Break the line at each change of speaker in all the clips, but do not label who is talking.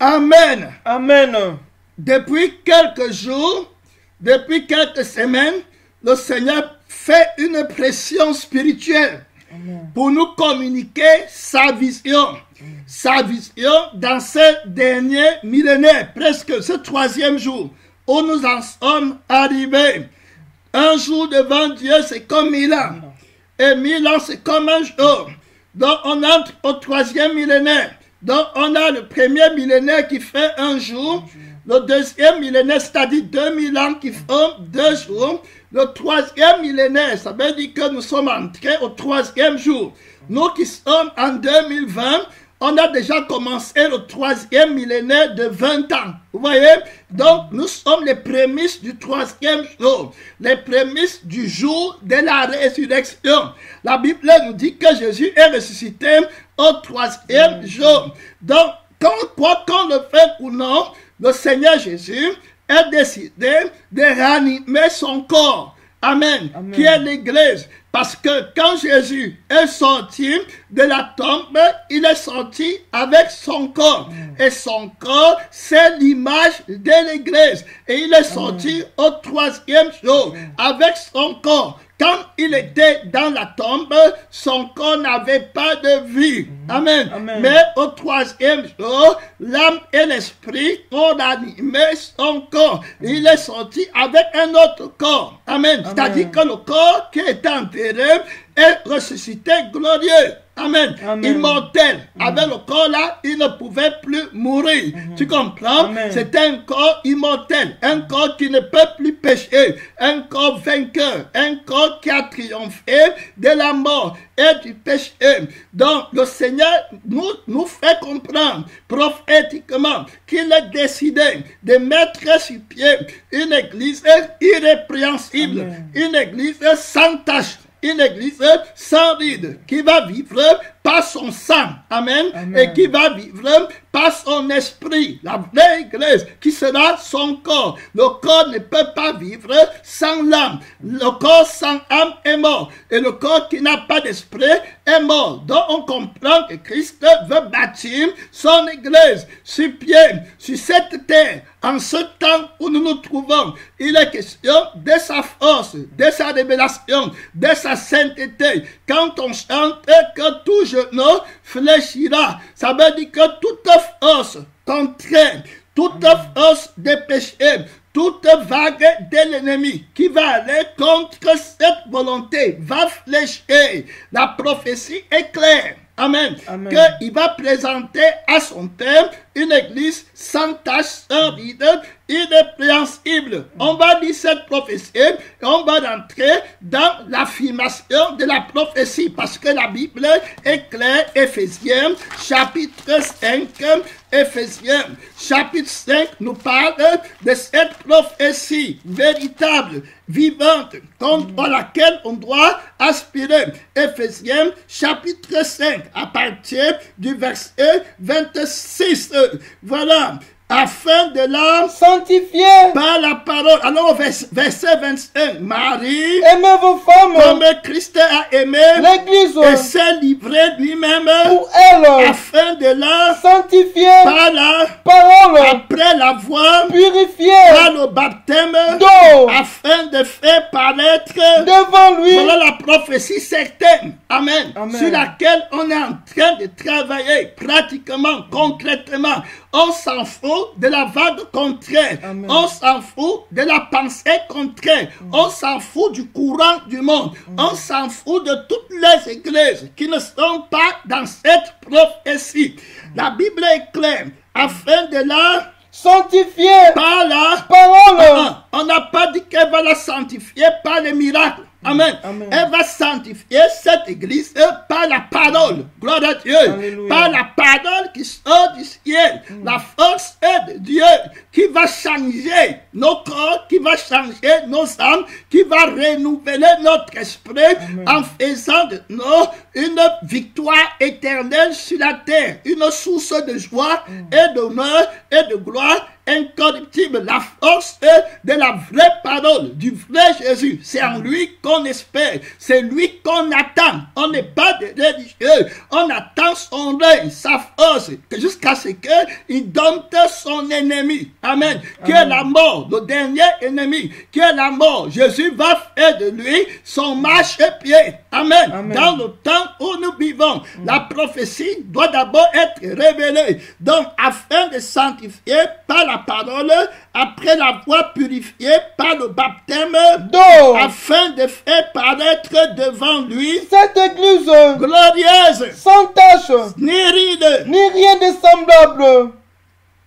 Amen.
Amen.
Depuis quelques jours, depuis quelques semaines, le Seigneur fait une pression spirituelle pour nous communiquer sa vision. Sa vision dans ces derniers millénaires, presque ce 3e jour, où nous en sommes arrivés. Un jour devant Dieu, c'est comme 1000 ans. Et 1000 ans, c'est comme un jour. Donc, on entre au 3e millénaire. Donc, on a le premier millénaire qui fait un jour. Le 2e millénaire, c'est-à-dire 2000 ans qui font 2 jours. Le 3e millénaire, ça veut dire que nous sommes entrés au 3e jour. Nous qui sommes en 2020, on a déjà commencé le 3e millénaire de 20 ans. Vous voyez? Donc, nous sommes les prémices du 3e jour. Les prémices du jour de la résurrection. La Bible nous dit que Jésus est ressuscité au 3e jour. Donc, quoi qu'on le fait ou non, le Seigneur Jésus a décidé de ranimer son corps. Amen. Qui est l'Église. Parce que quand Jésus est sorti de la tombe, il est sorti avec son corps. Et son corps, c'est l'image de l'Église. Et il est sorti au 3e jour avec son corps. Quand il était dans la tombe, son corps n'avait pas de vie. Amen. Mais au 3e jour, l'âme et l'esprit ont animé son corps. Il est sorti avec un autre corps. Amen. C'est-à-dire que le corps qui était enterré est ressuscité glorieux. Amen. Immortel. Avec le corps là, il ne pouvait plus mourir. Tu comprends? C'est un corps immortel. Un corps qui ne peut plus pécher. Un corps vainqueur. Un corps qui a triomphé de la mort et du péché. Donc, le Seigneur nous fait comprendre prophétiquement qu'il est décidé de mettre sur pied une église irrépréhensible. Une église sans tache. Une église sans ride qui va vivre par son sang. Amen. Et qui va vivre par son esprit. La vraie église qui sera son corps. Le corps ne peut pas vivre sans l'âme. Le corps sans âme est mort. Et le corps qui n'a pas d'esprit est mort. Donc on comprend que Christ veut bâtir son église sur pied, sur cette terre. En ce temps où nous nous trouvons, il est question de sa force, de sa révélation, de sa sainteté. Quand on chante que tout genou fléchira, ça veut dire que toute force contraire, toute force de péché, toute vague de l'ennemi qui va aller contre cette volonté va fléchir. La prophétie est claire. Amen. Qu'il va présenter à son Père une église sans tache, sans ride, irrépréhensible. On va lire cette prophétie et on va rentrer dans l'affirmation de la prophétie parce que la Bible est claire. Éphésiens chapitre 5. Éphésiens chapitre 5 nous parle de cette prophétie véritable, vivante, contre laquelle on doit aspirer. Éphésiens chapitre 5 à partir du verset 26. Voilà. Afin de la
sanctifier
par la parole. Alors, verset 25. Marie,
aimez vos femmes
comme Christ a aimé
l'Église
et s'est livré lui-même
pour elle,
afin de la
sanctifier
par la
parole,
après l'avoir
purifier
par le baptême
d'eau,
afin de faire paraître
devant lui.
Voilà la prophétie certaine. Amen. Sur laquelle on est en train de travailler pratiquement, concrètement. On s'en fout de la vague contraire. On s'en fout de la pensée contraire. On s'en fout du courant du monde. On s'en fout de toutes les églises qui ne sont pas dans cette prophétie. La Bible est claire. Afin de la
sanctifier
par la
parole.
On n'a pas dit qu'elle va la sanctifier par les miracles. Amen. Elle va sanctifier cette église par la parole. Gloire à Dieu. Alléluia. Par la parole qui sort du ciel. La force est de Dieu qui va changer nos corps, qui va changer nos âmes, qui va renouveler notre esprit en faisant de nous une victoire éternelle sur la terre. Une source de joie et d'honneur et de gloire incorruptible, la force de la vraie parole, du vrai Jésus. C'est en lui qu'on espère, c'est lui qu'on attend. On n'est pas des religieux, on attend son règne, sa force, jusqu'à ce qu'il dompte son ennemi. Amen. Qui est la mort, le dernier ennemi, qui est la mort. Jésus va faire de lui son marchepied. Amen.
Amen.
Dans le temps où nous vivons, la prophétie doit d'abord être révélée. Donc, afin de sanctifier par la parole, après l'avoir purifié par le baptême,
d'eau,
afin de faire paraître devant lui
cette église
glorieuse,
sans tache,
ni ride,
ni rien de semblable,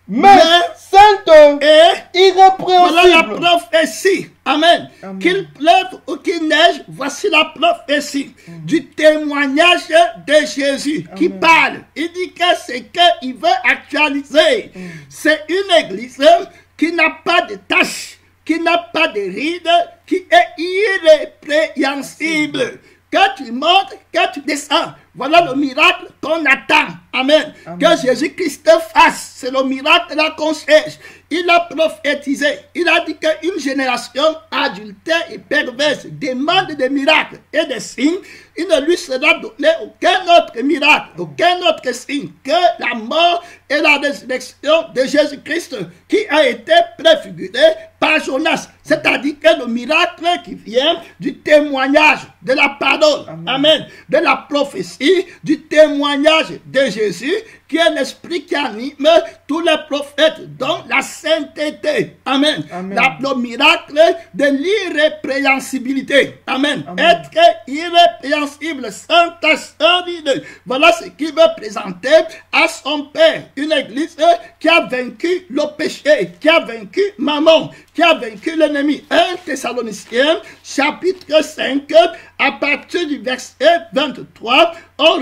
mais sainte
et voilà la
irrépréhensible.
prophétie. Amen.
Amen.
Qu'il pleuve ou qu'il neige, voici la prophétie du témoignage de Jésus qui parle. Il dit que c'est qu'il veut actualiser. C'est une église qui n'a pas de tâches, qui n'a pas de rides, qui est irrépréhensible. Que tu montes, que tu descends. Voilà le miracle qu'on attend. Amen.
Amen.
Que Jésus-Christ fasse. C'est le miracle là qu'on cherche. Il a prophétisé. Il a dit qu'une génération adultère et perverse demande des miracles et des signes. Il ne lui sera donné aucun autre miracle, aucun autre signe que la mort et la résurrection de Jésus-Christ qui a été préfiguré par Jonas. C'est-à-dire que le miracle qui vient du témoignage de la parole.
Amen.
Amen. De la prophétie, du témoignage de Jésus, qui est l'esprit qui anime tous les prophètes, dont la sainteté. Amen.
Amen.
Le miracle de l'irrépréhensibilité. Amen.
Amen.
Être irrépréhensible, sans tache, sans ride. Voilà ce qu'il veut présenter à son Père. Une église qui a vaincu le péché, qui a vaincu Mammon, qui a vaincu l'ennemi. 1 Thessaloniciens, chapitre 5, à partir du verset 23, on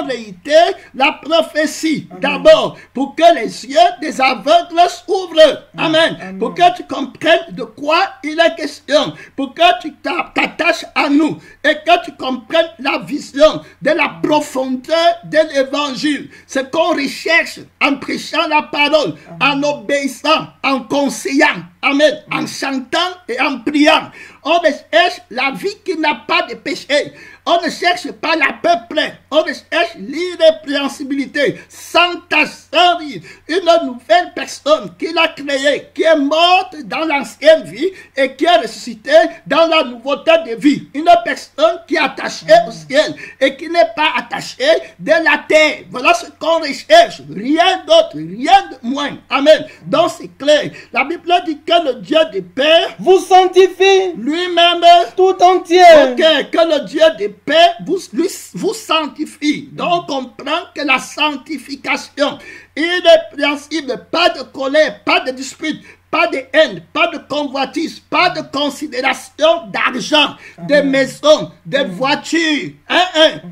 réitère la prophétie. D'abord, pour que les yeux des aveugles s'ouvrent. Amen.
Amen.
Pour que tu comprennes de quoi il est question. Pour que tu t'attaches à nous et que tu comprennes la vision de la profondeur de l'évangile. Ce qu'on recherche en prêchant la parole, en obéissant, en conseillant. Amen. En chantant et en priant. On cherche la vie qui n'a pas de péché. On ne cherche pas la peuple. On cherche l'irrépréhensibilité, sans tache, sans rire. Une nouvelle personne qu'il a créée, qui est morte dans l'ancienne vie et qui est ressuscitée dans la nouveauté de vie. Une personne qui est attachée au ciel et qui n'est pas attachée de la terre. Voilà ce qu'on recherche. Rien d'autre, rien de moins. Amen. Donc c'est clair. La Bible dit que le Dieu des pères
Vous sanctifie
lui-même,
tout entier.
ok, que le Dieu des pères vous sanctifie. Donc on comprend que la sanctification irrépréhensible, pas de colère, pas de dispute, pas de haine, pas de convoitise, pas de considération d'argent, de maison, de voiture,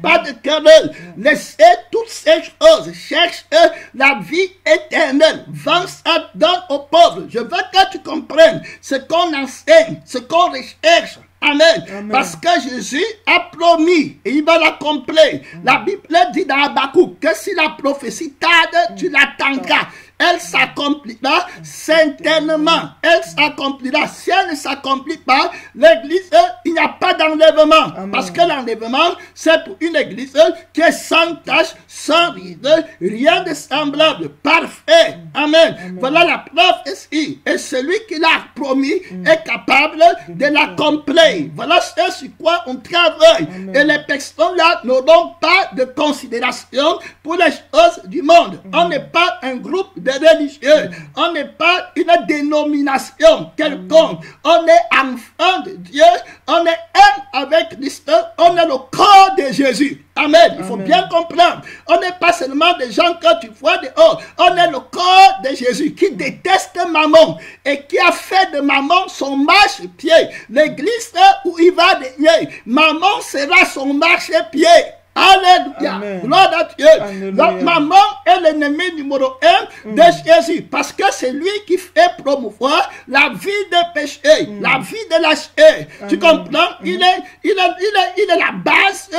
pas de querelle. Laissez toutes ces choses, cherche la vie éternelle, vends ça, donne aux pauvres. Je veux que tu comprennes ce qu'on enseigne, ce qu'on recherche. Amen.
Amen.
Parce que Jésus a promis et il va l'accomplir. La Bible dit dans Habakkuk que si la prophétie tarde, tu l'attendras. Elle s'accomplira certainement. Elle s'accomplira. Si elle ne s'accomplit pas, l'église, il n'y a pas d'enlèvement. Parce que l'enlèvement, c'est pour une église qui est sans tache, sans ride, rien de semblable, parfait. Amen.
Amen.
Voilà la prophétie. Et celui qui l'a promis est capable de l'accomplir. Voilà ce sur quoi on travaille.
Amen.
Et les personnes là n'auront pas de considération pour les choses du monde. On n'est pas un groupe de religieux. On n'est pas une dénomination quelconque. On est enfant de Dieu. On est un avec Christ. On est le corps de Jésus. Amen. Il faut
Amen.
bien comprendre. On n'est pas seulement des gens que tu vois dehors. On est le corps de Jésus qui déteste Mammon et qui a fait de Mammon son marchepied. L'église où il va régner, Mammon sera son marchepied. Alléluia.
Amen.
Gloire à Dieu.
Alléluia.
La maman est l'ennemi numéro 1 de Jésus. Parce que c'est lui qui fait promouvoir la vie de péché, la vie de la chair. Tu comprends? Il est la base,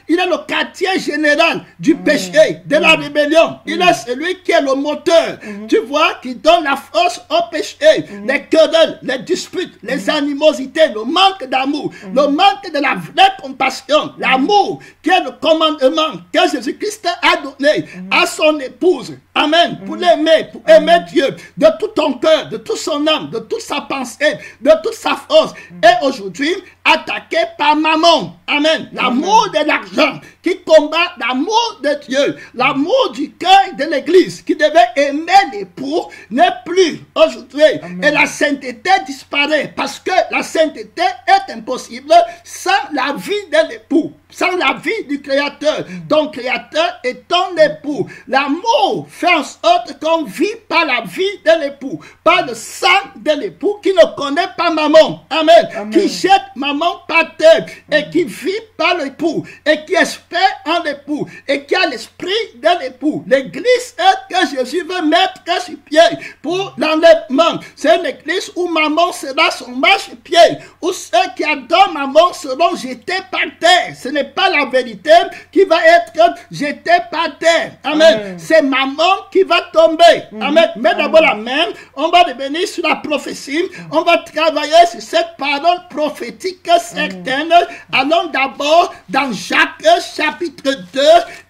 il est le quartier général du péché, de la rébellion. Il est celui qui est le moteur. Tu vois, qui donne la force au péché. Les querelles, les disputes, les animosités, le manque d'amour, le manque de la vraie compassion, l'amour qui est le commandement que Jésus-Christ a donné à son épouse. Amen. Pour l'aimer, pour aimer Dieu de tout ton cœur, de toute son âme, de toute sa pensée, de toute sa force. Et aujourd'hui, attaqué par maman. Amen. L'amour de l'argent qui combat l'amour de Dieu, l'amour du cœur de l'église qui devait aimer l'époux n'est plus aujourd'hui. Et la sainteté disparaît parce que la sainteté est impossible sans la vie de l'époux, sans la vie du Créateur. Ton Créateur est ton époux. L'amour fait en sorte qu'on vit par la vie de l'époux, par le sang de l'époux qui ne connaît pas maman. Amen.
Amen.
Qui jette maman par terre et qui vit par l'époux et qui espère en l'époux et qui a l'esprit de l'époux. L'église que Jésus veut mettre sur pied pour l'enlèvement, c'est l'église où maman sera son marche-pied, où ceux qui adorent maman seront jetés par terre. Ce n'est pas la vérité qui va être jetée par terre. Amen.
Amen.
C'est maman qui va tomber. Amen. Mets d'abord la main. On va revenir sur la prophétie. On va travailler sur cette parole prophétique certaine. Allons d'abord dans Jacques chapitre 2.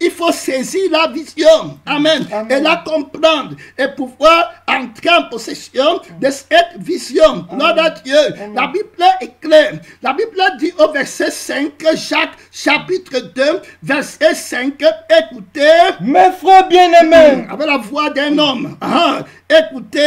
Il faut saisir la vision. Amen.
Amen.
Et la comprendre. Et pouvoir entrer en possession de cette vision. Gloire à Dieu. La Bible est claire. La Bible dit au verset 5, Jacques chapitre 2, verset 5, écoutez.
Mes frères bien-aimés,
Avec la voix d'un homme. Écoutez.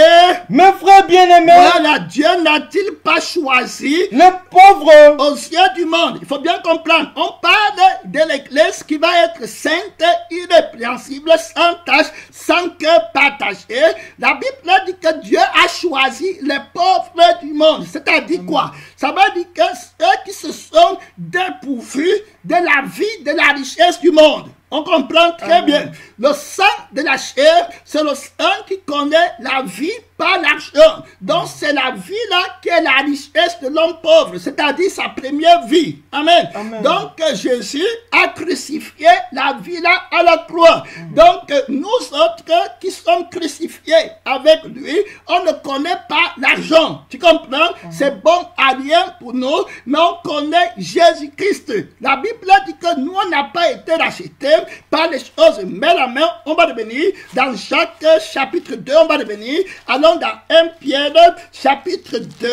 mes frères bien-aimés,
Voilà, Dieu n'a-t-il pas choisi
les pauvres,
aux yeux du monde? Il faut bien comprendre. On parle de l'église qui va être sainte, irrépréhensible, sans tache, sans cœur partagé. La Bible dit que Dieu a choisi les pauvres du monde. C'est-à-dire quoi? Ça veut dire que ceux qui se sont dépourvus de la vie, de la richesse du monde. On comprend très bien. Le sang de la chair, c'est le sang qui connaît la vie par l'argent. Donc c'est la vie là qui est la richesse de l'homme pauvre, c'est-à-dire sa première vie. Amen.
Amen.
Donc Jésus a crucifié la vie là à la croix. Donc nous autres qui sommes crucifiés avec lui, on ne connaît pas l'argent. Tu comprends? C'est bon à rien pour nous, mais on connaît Jésus-Christ. La Bible dit que nous on n'a pas été rachetés par les choses. Mais la main, on va revenir dans Jacques chapitre 2, on va revenir. Allons dans 1 Pierre chapitre 2,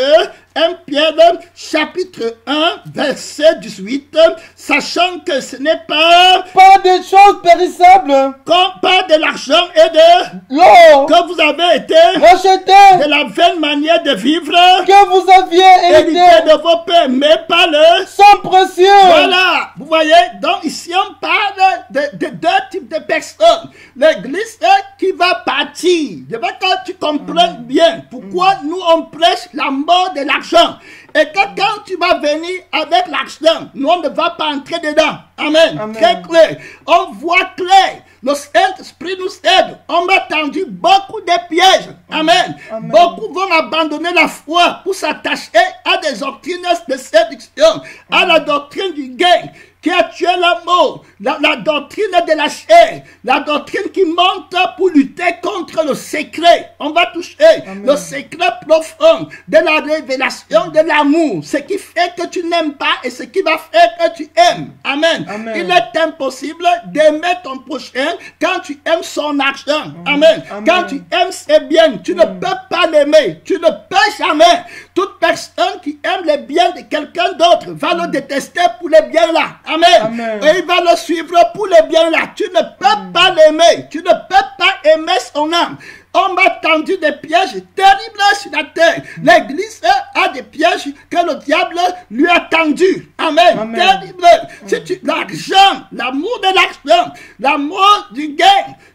1 Pierre chapitre 1 verset 18, sachant que ce n'est pas
des choses périssables,
pas de l'argent et de
l'or
que vous avez été
racheté,
de la vaine manière de vivre
que vous aviez
hérité
hérité,
de vos pères, mais pas le
sont précieux.
voilà, vous voyez, donc ici on parle de deux types de personnes. L'église qui va partir. Je veux que tu comprennes bien pourquoi nous on prêche la mort de l'argent. Et que quand tu vas venir avec l'argent, nous on ne va pas entrer dedans. Amen.
Amen.
Très clair. On voit clair. Le Saint-Esprit nous aide. On m'a tendu beaucoup de pièges. Amen.
Amen.
Beaucoup vont abandonner la foi pour s'attacher à des doctrines de séduction, à la doctrine du gain qui a tué l'amour, la doctrine de la chair, la doctrine qui monte pour lutter contre le secret. On va toucher
Amen.
le secret profond de la révélation de l'amour, ce qui fait que tu n'aimes pas et ce qui va faire que tu aimes. Amen.
Amen.
Il est impossible d'aimer ton prochain quand tu aimes son argent. Amen.
Amen.
Quand tu aimes ses biens, tu ne peux pas l'aimer. Tu ne peux jamais. Toute personne qui aime les biens de quelqu'un d'autre va le détester pour les biens là. Amen.
Amen.
Et il va le suivre pour les biens là. Tu ne peux pas l'aimer. Tu ne peux pas aimer son âme. On m'a tendu des pièges terribles sur la terre. L'église a des pièges que le diable lui a tendus. Amen.
Amen.
Terrible. Si l'argent, l'amour de l'argent, l'amour du gain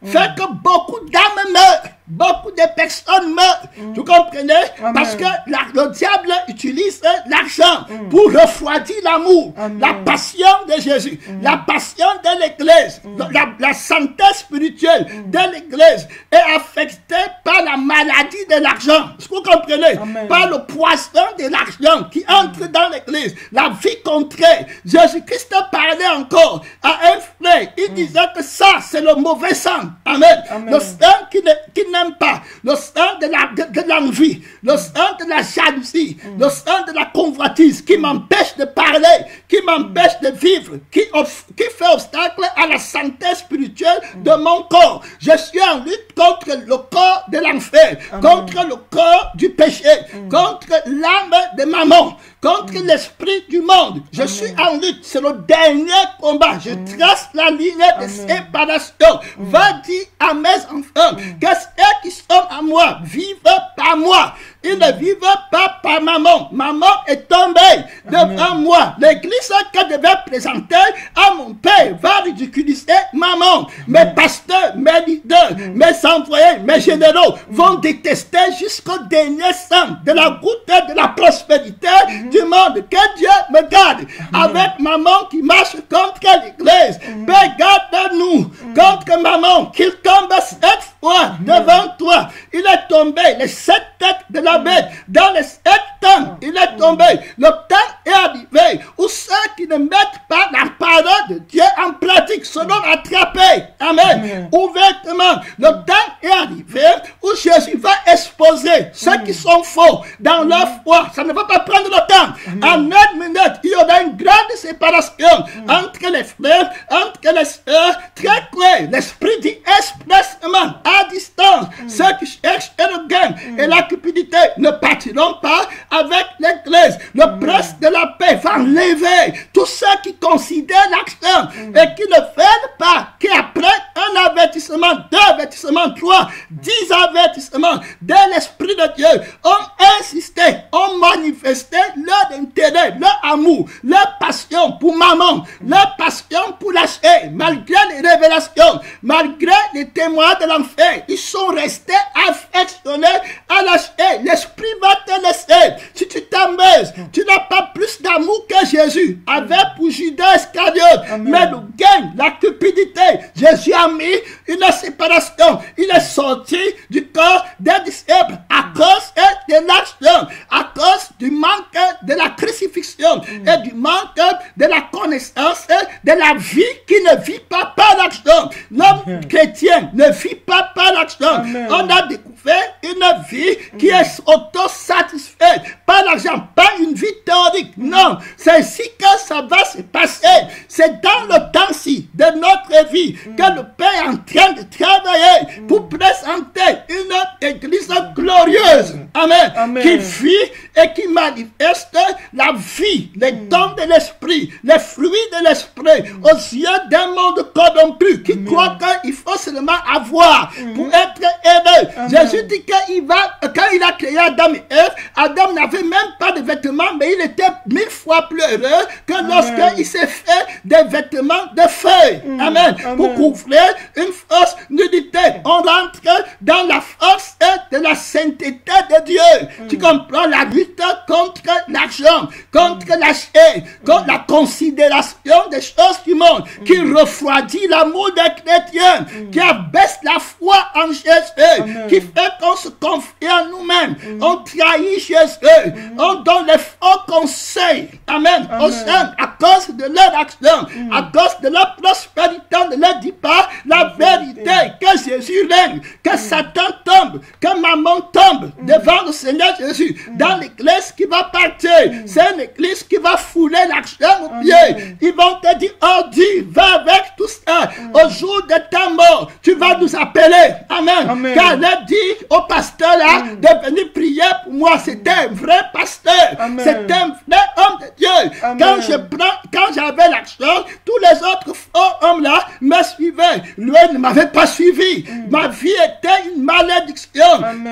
fait que beaucoup d'âmes meurent. Beaucoup de personnes meurent Vous comprenez?
Amen.
Parce que le diable utilise l'argent pour refroidir l'amour, la passion de Jésus, la passion de l'Église, la santé spirituelle de l'Église est affectée par la maladie de l'argent. Est-ce que vous comprenez?
Amen.
Par le poison de l'argent qui entre dans l'Église, la vie contraire. Jésus-Christ parlait encore à un frère. Il disait que ça, c'est le mauvais sang. Amen.
Amen.
Le sang qui n'aime pas, le sang de l'envie, le sang de la jalousie, le sang de la convoitise qui m'empêche de parler, qui m'empêche de vivre, qui fait obstacle à la santé spirituelle de mon corps. Je suis en lutte contre le corps de l'enfer, contre le corps du péché, contre l'âme de maman, contre l'esprit du monde. Je suis en lutte. C'est le dernier combat. Je trace la ligne de séparation. Va dire à mes enfants que ceux qui sont à moi vivent par moi. Ils ne vivent pas par maman. Maman est tombée devant moi. L'église que je devais présenter à mon père va ridiculiser maman. Mes pasteurs, mes leaders, mes envoyés, mes généraux vont détester jusqu'au dernier sang de la goutte de la prospérité du monde. Que Dieu me garde avec maman qui marche contre l'église. Père, garde-nous contre maman qu'il tombe 7 fois devant toi. Il est tombé les 7 têtes de la bête. Dans les 7 temps, il est tombé. Le temps est arrivé où ceux qui ne mettent pas la parole de Dieu en pratique seront attrapés. Amen. Ouvertement, le temps est arrivé où Jésus va exposer ceux qui sont faux dans leur foi. Ça ne va pas prendre le temps. En 9 minutes, il y aura une grande séparation entre les frères, entre les sœurs, très clair. L'esprit dit expressement à distance. Ceux qui cherchent le gain et la cupidité ne partiront pas avec l'église. Le prince de la paix va enlever tous ceux qui considèrent l'action et qui ne veulent pas qu'après un avertissement, 2 avertissements, 3, 10 avertissements de l'Esprit de Dieu ont insisté, ont manifesté leur intérêt, leur amour, leur passion pour maman, leur passion pour lâcher, malgré les révélations, malgré les témoins de l'enfer. Ils sont restés affectionnés à lâcher. L'Esprit va te laisser. Si tu t'amuses, tu n'as pas plus d'amour que Jésus avait pour Judas Iscariote. Mais le gain, la cupidité, Jésus a mis une séparation. Il est sorti du corps des disciples à cause de l'action, à cause du manque de la crucifixion et du manque de la connaissance de la vie qui ne vit pas par l'action. L'homme chrétien ne vit pas par l'action. On a découvert une vie qui est autosatisfaite par l'argent, pas une vie théorique. Non, c'est ainsi que ça va se passer. C'est dans le temps-ci de notre vie que le Père est en train de travailler pour présenter une église glorieuse. Amen. Qui vit et qui manifeste la vie, les dons de l'esprit, les fruits de l'esprit aux yeux d'un monde corrompu qui croit qu'il faut seulement avoir pour être aimé. Jésus dit qu'il va, quand il a créé Adam et Ève, Adam n'avait même pas de vêtements, mais il était 1000 fois plus heureux que lorsqu'il s'est fait des vêtements de feuilles. Amen. Pour couvrir une fausse nudité. On rentre dans la force de la sainteté de Dieu. Tu comprends la lutte contre l'argent, contre l'achat, contre la considération des choses du monde, qui refroidit l'amour des chrétiens, qui abaisse la foi en Jésus, qui fait qu'on se confie en nous-mêmes, on trahit Jésus, on donne les faux conseils. Amen. Aux saints, à cause de leur action, à cause de leur prospérité, on ne leur dit pas la vérité, que Jésus règne, que Satan tombe, que maman tombe devant le Seigneur Jésus. Dans l'église qui va partir, c'est une église qui va fouler l'argent au pied. Ils vont te dire, oh Dieu, va avec tout ça. Au jour de ta mort, tu vas nous appeler. Amen. Car elle a dit au pasteur là de venir prier pour moi. C'était un vrai pasteur. C'était un vrai homme de Dieu. Quand j'avais l'argent, tous les autres faux hommes là me suivaient. Lui ne m'avait pas suivi. Ma vie était une malédiction.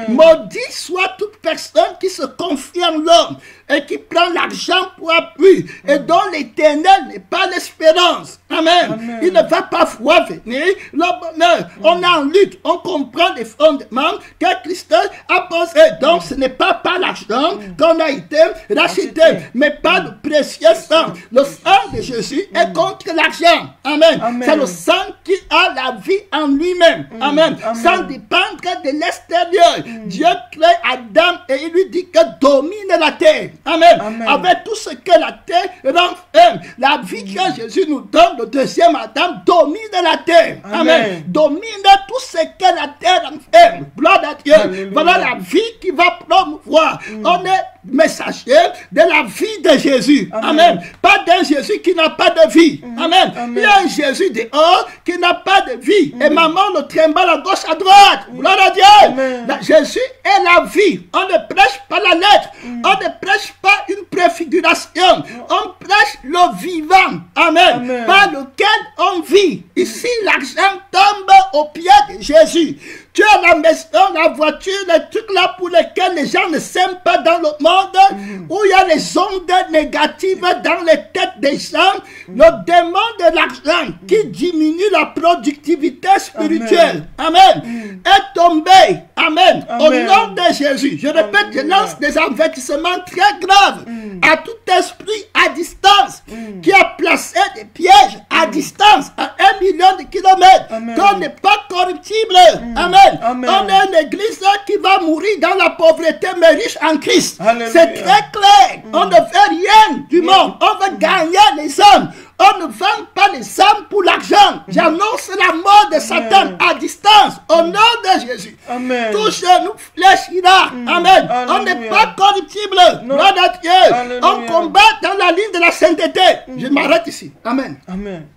Maudit soit toute personne qui se confie en l'homme. et qui prend l'argent pour appui et dont l'éternel n'est pas l'espérance. Amen.
Amen.
Il ne va pas voir venir le bonheur. On est en lutte, on comprend les fondements que Christ a posés. Donc ce n'est pas par l'argent qu'on a été racheté, mais par le précieux sang. Le sang de Jésus est contre l'argent. Amen.
Amen.
C'est le sang qui a la vie en lui-même. Amen. Sans dépendre de l'extérieur. Dieu crée Adam et il lui dit que domine la terre. Amen.
Amen.
Avec tout ce que la terre renferme. La vie que Jésus nous donne, le deuxième Adam, domine la terre. Amen.
Amen.
Domine tout ce que la terre renferme. Gloire à Dieu.
Alléluia.
Voilà la vie qui va promouvoir. On est messager de la vie de Jésus.
Amen.
Amen. Pas d'un Jésus qui n'a pas de vie. Amen.
Amen.
Il y a un Jésus dehors qui n'a pas de vie. Et maman le trimballe à gauche, à droite. Gloire à Dieu.
Amen.
Jésus est la vie. On ne prêche pas la lettre. On ne prêche pas une préfiguration. On prêche le vivant. Amen.
Amen.
Par lequel on vit. Ici, l'argent tombe au pied de Jésus. Tu as la maison, la voiture, les trucs là pour lesquels les gens ne s'aiment pas dans le monde, où il y a les ondes négatives dans les têtes des gens, le démon de l'argent qui diminue la productivité spirituelle. Amen. Est tombé. Amen. Au
Amen.
nom de Jésus. Je répète, je lance des avertissements très graves à tout esprit à distance qui a placé des pièges à distance à 1 million de kilomètres,
Amen.
qu'on n'est pas corruptible. Amen.
Amen.
On est une église qui va mourir dans la pauvreté, mais riche en Christ.
Alléluia.
C'est très clair. On ne fait rien du monde. On veut gagner les hommes. On ne vend pas les âmes pour l'argent. J'annonce la mort de Satan à distance au nom de Jésus.
Amen.
Tout genou fléchira. Amen. On
Alléluia.
n'est pas corruptible.
Non.
Gloire à Dieu.
Alléluia.
On combat dans la ligne de la sainteté. Je m'arrête ici. Amen.
Amen.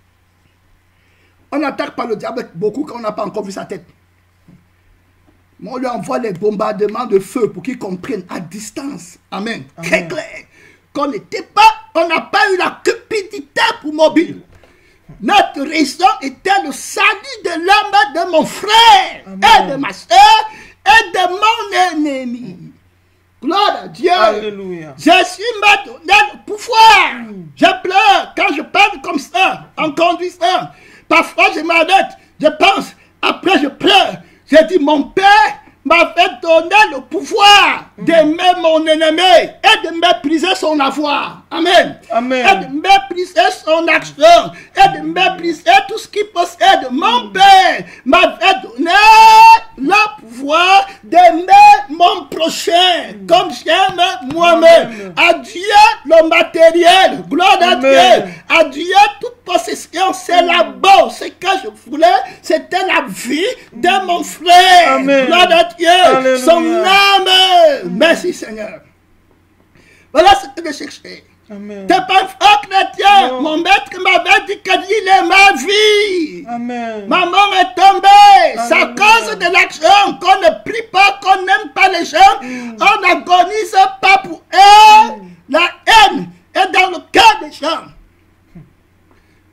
On n'attaque pas le diable beaucoup quand on n'a pas encore vu sa tête. Mais on lui envoie les bombardements de feu pour qu'il comprenne à distance. Amen.
Amen.
Très clair. Qu'on n'était pas, on n'a pas eu la cupidité pour mobile. Notre raison était le salut de l'âme de mon frère
Amen.
et de ma soeur et de mon ennemi. Gloire à Dieu.
Alléluia.
Jésus m'a donné le pouvoir. Je pleure quand je parle comme ça, en conduisant. Parfois je m'arrête, je pense, après je pleure. J'ai dit, mon Père m'avait donné le pouvoir d'aimer mon ennemi et de mépriser son avoir. Amen.
Amen.
Et de mépriser son action et de mépriser tout ce qu'il possède. Mon Père m'avait donné le pouvoir d'aimer mon prochain comme j'aime moi-même. Adieu le matériel. Gloire à Dieu. Adieu toute possession. C'est là-bas. Ce que je voulais, c'était la vie de mon frère.
Amen.
Gloire à Dieu.
Alléluia.
Son âme. Merci Seigneur. Voilà ce que je cherchais.
Amen.
T'es pas un faux chrétien.
Non.
Mon maître m'avait dit qu'il est ma vie.
Amen.
Maman est tombée. C'est à
Alléluia.
cause de l'action qu'on ne prie pas, qu'on n'aime pas les gens. On n'agonise pas pour eux. La haine est dans le cœur des gens.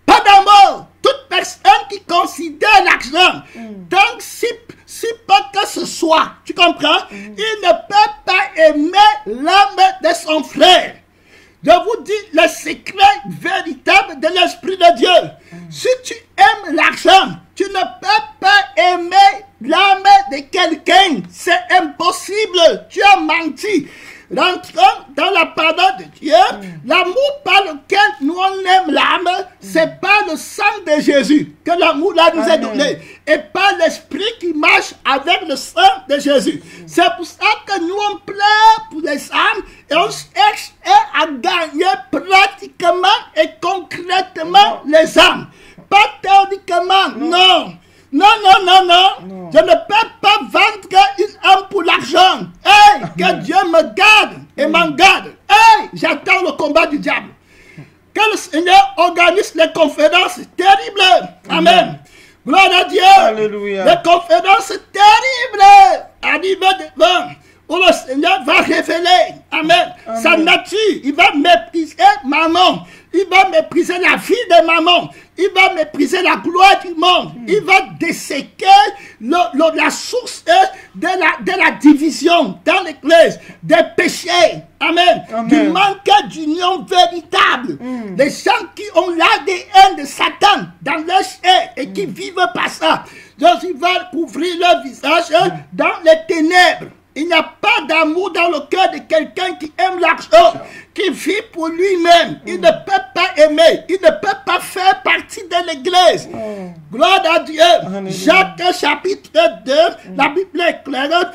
Pas d'amour. Toute personne qui considère l'argent, donc si pas que ce soit, tu comprends, il ne peut pas aimer l'âme de son frère. Je vous dis le secret véritable de l'Esprit de Dieu. Si tu aimes l'argent, tu ne peux pas aimer l'âme de quelqu'un. C'est impossible. Tu as menti. Rentrons dans la parole de Dieu. L'amour par lequel nous on aime l'âme, c'est pas le sang de Jésus que l'amour là nous est donné. Et pas l'esprit qui marche avec le sang de Jésus. C'est pour ça que nous on pleure pour les âmes et on cherche à gagner pratiquement et concrètement les âmes. Pas théoriquement, non. Non. Je ne peux pas vendre une âme pour l'argent. Hey, que Dieu me garde et m'en garde. Hey, j'attends le combat du diable. Que le Seigneur organise les conférences terribles. Amen. Gloire à Dieu.
Alléluia.
Les conférences terribles arrivent devant. Où le Seigneur va révéler, amen, sa nature. Il va mépriser maman. Il va mépriser la vie de maman. Il va mépriser la gloire du monde. Il va desséquer la source de la division dans l'église, des péchés, amen, du manque d'union véritable. Les gens qui ont l'ADN de Satan dans leur chair et qui vivent par ça, Jésus va couvrir leur visage dans les ténèbres. Il n'y a pas d'amour dans le cœur de quelqu'un qui aime l'argent, qui vit pour lui-même. Il ne peut pas aimer. Il ne peut pas faire partie de l'église. Gloire à Dieu. Jacques chapitre 2, la Bible est claire.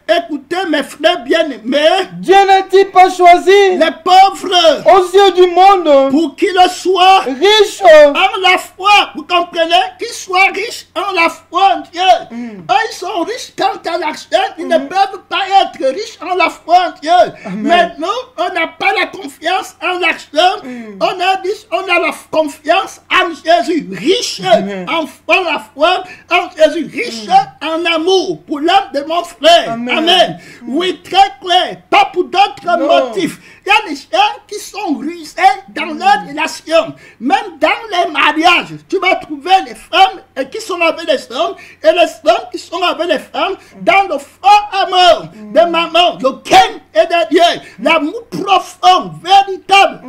Écoutez mes frères bien-aimés.
Dieu n'a-t-il pas choisi
les pauvres
aux yeux du monde
pour qu'ils soient
riches
en la foi? Vous comprenez? Qu'ils soient riches en la foi en Dieu. Eux, ils sont riches quant à l'argent. Ils ne peuvent pas être riches en la foi en Dieu. Mais nous, on n'a pas la confiance en l'argent. On a la confiance en Jésus. Riche en la foi en Jésus. Riche en amour pour l'âme de mon frère. Amen. Oui, très clair. Pas pour d'autres motifs. Il y a des gens qui sont rusés dans leur relation. Même dans les mariages, tu vas trouver les femmes qui sont avec les hommes et les hommes qui sont avec les femmes dans le fort amour de maman, le ken et de Dieu. L'amour profond, véritable.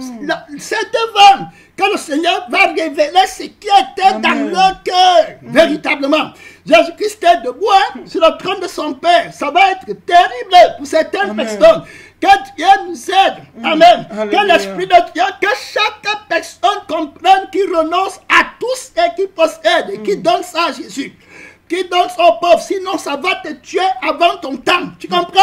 C'est devant que le Seigneur va révéler ce qui était dans leur cœur. Véritablement. Jésus-Christ est debout sur le trône de son Père. Ça va être terrible pour certaines personnes. Que Dieu nous aide. Amen. Que l'Esprit de Dieu, que chaque personne comprenne qu'il renonce à tout ce qu'il possède et qu'il donne ça à Jésus. Qui donne son pauvre, sinon ça va te tuer avant ton temps. Tu comprends?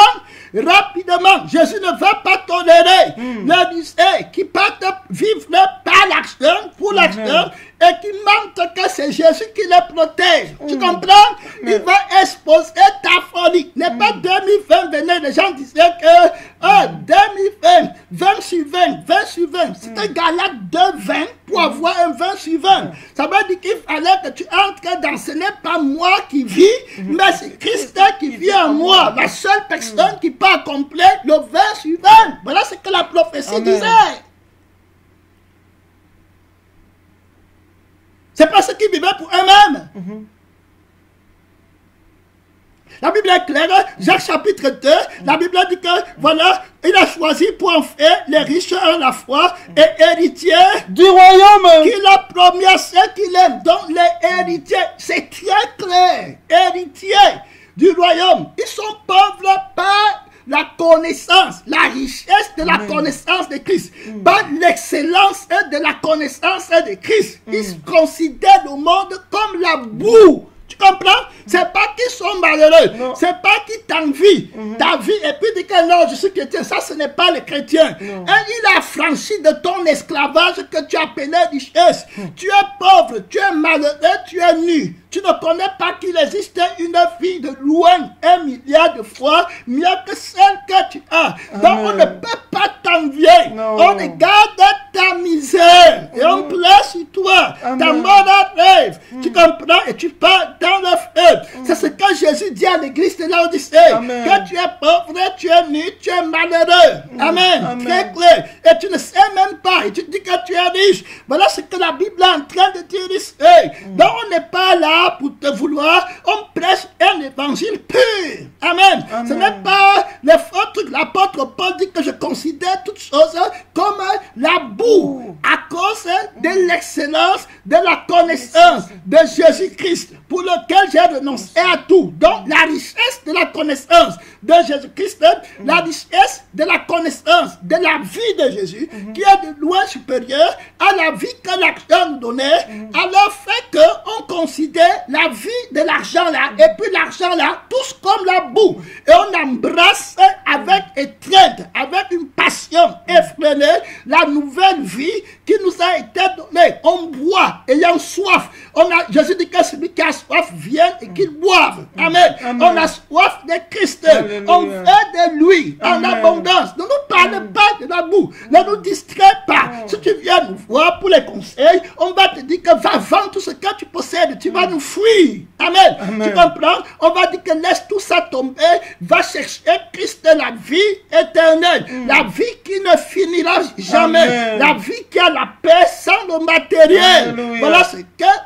Rapidement, Jésus ne va pas tolérer les lycées qui partent vivre par l'argent, pour l'argent, et qui mentent que c'est Jésus qui les protège. Tu comprends? Il va exposer ta folie. N'est pas 2020, venez, les gens disaient que 2020, 20 sur 20, 20 sur 20, c'était Galate 2, 20 pour avoir un 20 sur 20. Ça veut dire qu'il fallait que tu entres dans ce n'est pas moi qui vis, mais c'est Christ qui vit en moi. La seule personne qui peut accomplir le 20 sur 20. Voilà ce que la prophétie disait. C'est pas ceux qui vivaient pour eux-mêmes. La Bible est claire, Jacques chapitre 2, la Bible dit que, voilà, il a choisi pour en faire les riches en la foi et héritiers
du royaume
qu'il a promis à ceux qu'il aime. Donc les héritiers, c'est très clair, héritiers du royaume. Ils sont pauvres par la connaissance, la richesse de la connaissance de Christ, par l'excellence de la connaissance de Christ. Ils considèrent le monde comme la boue. Tu comprends? C'est pas qu'ils sont malheureux. C'est pas qu'ils t'envient ta vie et puis dit que non, je suis chrétien. Ça, ce n'est pas le chrétien. Et il a franchi de ton esclavage que tu appelais richesse. Tu es pauvre, tu es malheureux, tu es nu. Tu ne connais pas qu'il existe une vie de loin 1 milliard de fois mieux que celle que tu as. Donc on ne peut pas t'envier. On regarde ta misère et on place sur toi. Ta mort rêve. Tu comprends et tu pars dans le feu. C'est ce que Jésus dit à l'église de Laodicée. Que tu es pauvre, tu es nu, tu es malheureux. Amen. Très clair. Et tu ne sais même pas. Et tu dis que tu es riche. Voilà ce que la Bible est en train de dire ici. Donc on n'est pas là pour te vouloir, on prêche un évangile pur. Amen. Ce n'est pas le faux truc. L'apôtre Paul dit que je considère toutes choses comme la boue à cause de l'excellence de la connaissance de Jésus-Christ pour lequel j'ai renoncé à tout. Donc la richesse de la connaissance de Jésus-Christ, la richesse de la connaissance de la vie de Jésus qui est de loin supérieure à la vie que l'argent nous donnait, alors fait qu'on considère la vie de l'argent là et puis l'argent là tous comme la boue et on embrasse avec étreinte, avec une passion effrénée la nouvelle vie qui nous a été donnée. On boit ayant soif. Jésus dit que celui qui a soif vienne et qu'il boive. Amen. On a soif de Christ. On veut de lui en abondance. Ne nous parle pas de la boue. Ne nous distrais pas. Si tu viens nous voir pour les conseils, on va te dire que va vendre tout ce que tu possèdes. Tu vas nous fuir. Amen. Tu comprends? On va dire que laisse tout ça tomber. Va chercher Christ Christ est la vie éternelle, la vie qui ne finira jamais,
Amen.
la vie qui a la paix sans le matériel.
Alléluia.
Voilà ce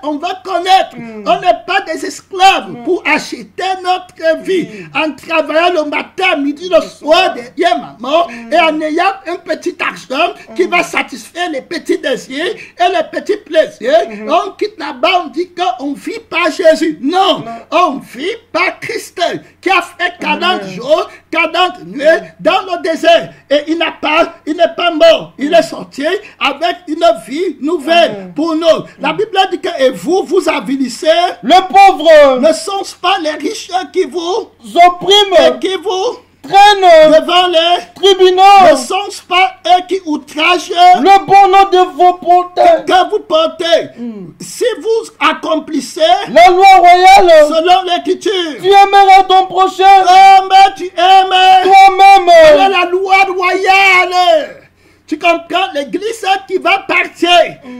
qu'on va connaître. On n'est pas des esclaves pour acheter notre vie en travaillant le matin, midi, le soir, derrière maman, et en ayant un petit argent qui va satisfaire les petits désirs et les petits plaisirs. On quitte là-bas, on dit qu'on vit par Jésus. Non, on vit par Christ qui a fait 40 jours, 40 nuits dans le désert. Et il n'est pas mort. Il est sorti avec une vie nouvelle pour nous. La Bible dit que et vous avilissez
Le pauvre
ne sont-ce pas les riches qui vous
opprime,
et qui vous
traîne
devant les ne
tribunaux.
sont-ce pas eux qui outragent
Le bon nom de vos porteurs.
que vous portez. Si vous accomplissez
La loi royale.
selon l'écriture,
Tu aimeras ton prochain
mais tu aimes
toi-même.
la loi royale. Tu comprends? L'église qui va partir,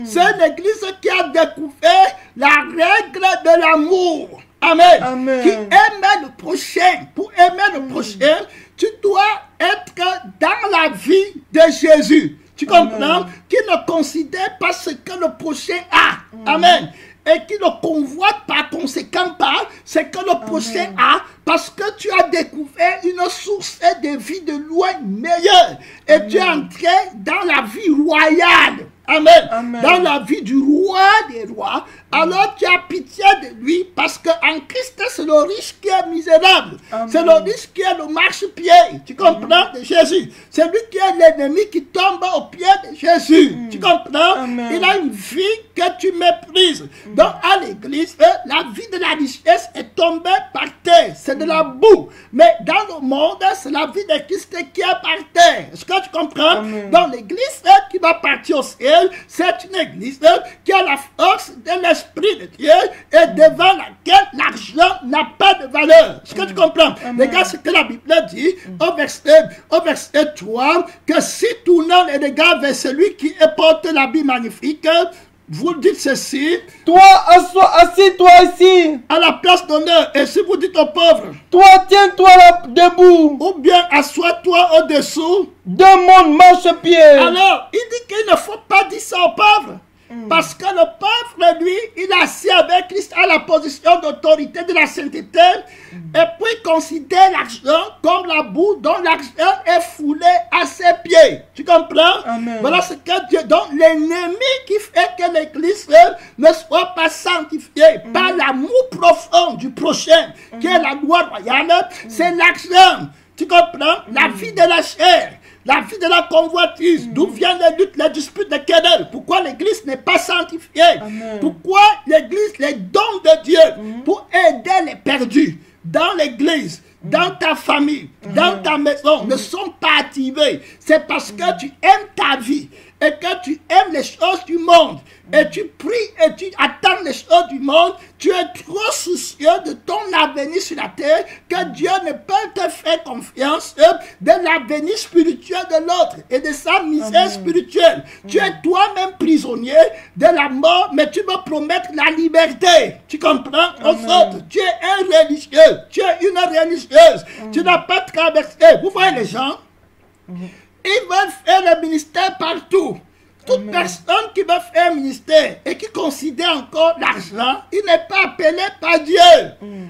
c'est l'église qui a découvert la règle de l'amour. Amen.
Amen.
Qui aime le prochain. Pour aimer le prochain, tu dois être dans la vie de Jésus. Tu comprends? Qui ne considère pas ce que le prochain a. Amen. Et qui ne convoite par conséquent pas ce que le prochain a, parce que tu as découvert une source de vie de loin meilleure. Et tu es entré dans la vie royale. Amen.
Amen.
Dans la vie du roi des rois. Alors tu as pitié de lui, parce qu'en Christ, c'est le riche qui est misérable. C'est le riche qui est le marche-pied. Tu comprends? De Jésus. C'est lui qui est l'ennemi qui tombe au pied de Jésus. Tu comprends?
Amen.
Il a une vie que tu méprises. Donc à l'église, la vie de la richesse est tombée par terre. C'est de la boue. Mais dans le monde, c'est la vie de Christ qui est par terre. Est-ce que tu comprends?
Amen.
Dans l'église qui va partir au ciel, c'est une église qui a la force de l'Esprit de Dieu et devant laquelle l'argent n'a pas de valeur. Est-ce que tu comprends? Regarde ce que la Bible dit au verset 3, que si tournant les regards vers celui qui porte l'habit magnifique, vous dites ceci,
Toi, assis-toi ici.
à la place d'honneur, et si vous dites aux pauvres,
Toi, tiens-toi là debout.
ou bien assois-toi au-dessous,
De mon marchepied.
alors il dit qu'il ne faut pas dire ça aux pauvres. Parce que le pauvre, lui, il est assis avec Christ à la position d'autorité de la sainteté. Et puis il considère l'argent comme la boue dont l'argent est foulé à ses pieds. Tu comprends?
Amen.
Voilà ce que Dieu... Donc l'ennemi qui fait que l'église ne soit pas sanctifiée par l'amour profond du prochain, qui est la loi royale, c'est l'argent. Tu comprends? La vie de la chair. La vie de la convoitise, d'où viennent les luttes, les disputes, les querelles. Pourquoi l'église n'est pas sanctifiée?
Amen.
Pourquoi l'église, les dons de Dieu, pour aider les perdus dans l'église, dans ta famille, dans ta maison, ne sont pas activés? C'est parce que tu aimes ta vie et que tu aimes les choses du monde. Et tu pries et tu attends les choses du monde. Tu es trop soucieux de ton avenir sur la terre que Dieu ne peut te faire confiance de l'avenir spirituel de l'autre et de sa misère spirituelle. Tu es toi-même prisonnier de la mort, mais tu veux promettre la liberté. Tu comprends? En sorte, tu es un religieux, tu es une religieuse. Tu n'as pas traversé. Vous voyez les gens? Ils veulent faire le ministère partout. Toute personne qui veut faire un ministère et qui considère encore l'argent, il n'est pas appelé par Dieu.